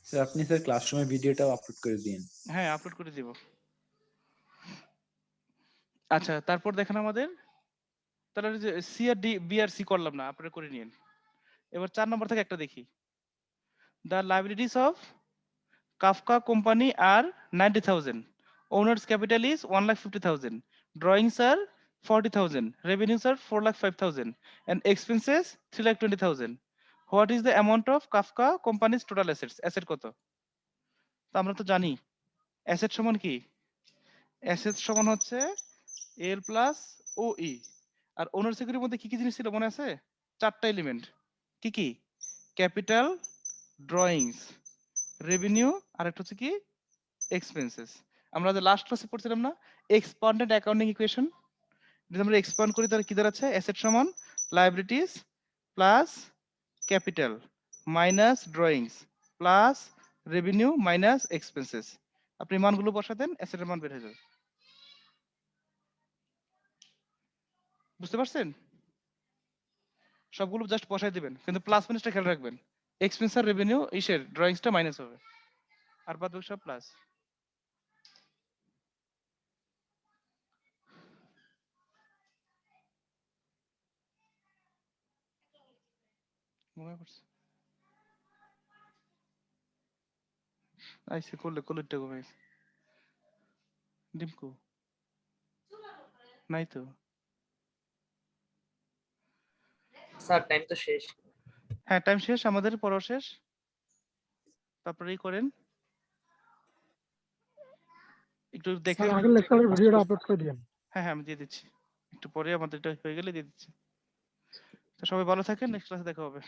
স্যার আপনি স্যার ক্লাসরুমে ভিডিওটাও আপলোড করে দিন। হ্যাঁ আপলোড করে দিব। আচ্ছা তারপর দেখেন আমাদের, তাহলে যে সি আর ডি, বি আর সি করলাম না, আপনারা করে নিন। এবার 4 নম্বর থেকে একটা দেখি। The liabilities of Kafka company are 90,000. Owner's capital is 1,50,000. Drawings are 40,000. Revenues are 4,05,000. And expenses 3,20,000. What is the amount of Kafka company's total assets? Asset কত? তো আমরা তো জানি অ্যাসেট সমান কি? অ্যাসেট সমান হচ্ছে এল প্লাস ও ই। আর ওনার সিকিউরিটির মধ্যে কি কি জিনিস ছিল মনে আছে? 4টা এলিমেন্ট। কি কি? ক্যাপিটাল, ড্রয়িংস, রেভিনিউ, আর একটা হচ্ছে কি এক্সপেন্সেস। আমরা যে লাস্ট ক্লাসে পড়ছিলাম না এক্সপান্ডেড অ্যাকাউন্টিং ইকুয়েশন, যদি আমরা এক্সপান্ড করি তাহলে কি দাঁড়াচ্ছে অ্যাসেট সমান liabilities plus capital minus drawings plus revenue minus expenses. আপনি মানগুলো বসাতেন অ্যাসেটের মান বের হয়ে যাবে। বুঝতে পারছেন? সবগুলো জাস্ট বসাই দিবেন, কিন্তু প্লাস মাইনাসটা খেয়াল রাখবেন। এক্সপেন্স আর রেভিনিউ ইসের ড্রয়িংসটা মাইনাস হবে, আর বাদ বাকি সব প্লাস। ঘুমায় পড়ছে। আইসে করলে কলেরটা ঘুমাইছে। ডিমকু নাই তো। স্যার টাইম তো শেষ। হ্যাঁ টাইম শেষ, আমাদের পড়া শেষ। তারপরেই করেন একটু দেখে। আগের লেকচারের ভিডিওটা আপলোড করে দিবেন। হ্যাঁ হ্যাঁ আমি দিয়ে দিচ্ছি, একটু পরে আমাদের এটা হয়ে গেলে দিয়ে দিচ্ছি। তো সবাই ভালো থাকেন, নেক্সট ক্লাসে দেখা হবে।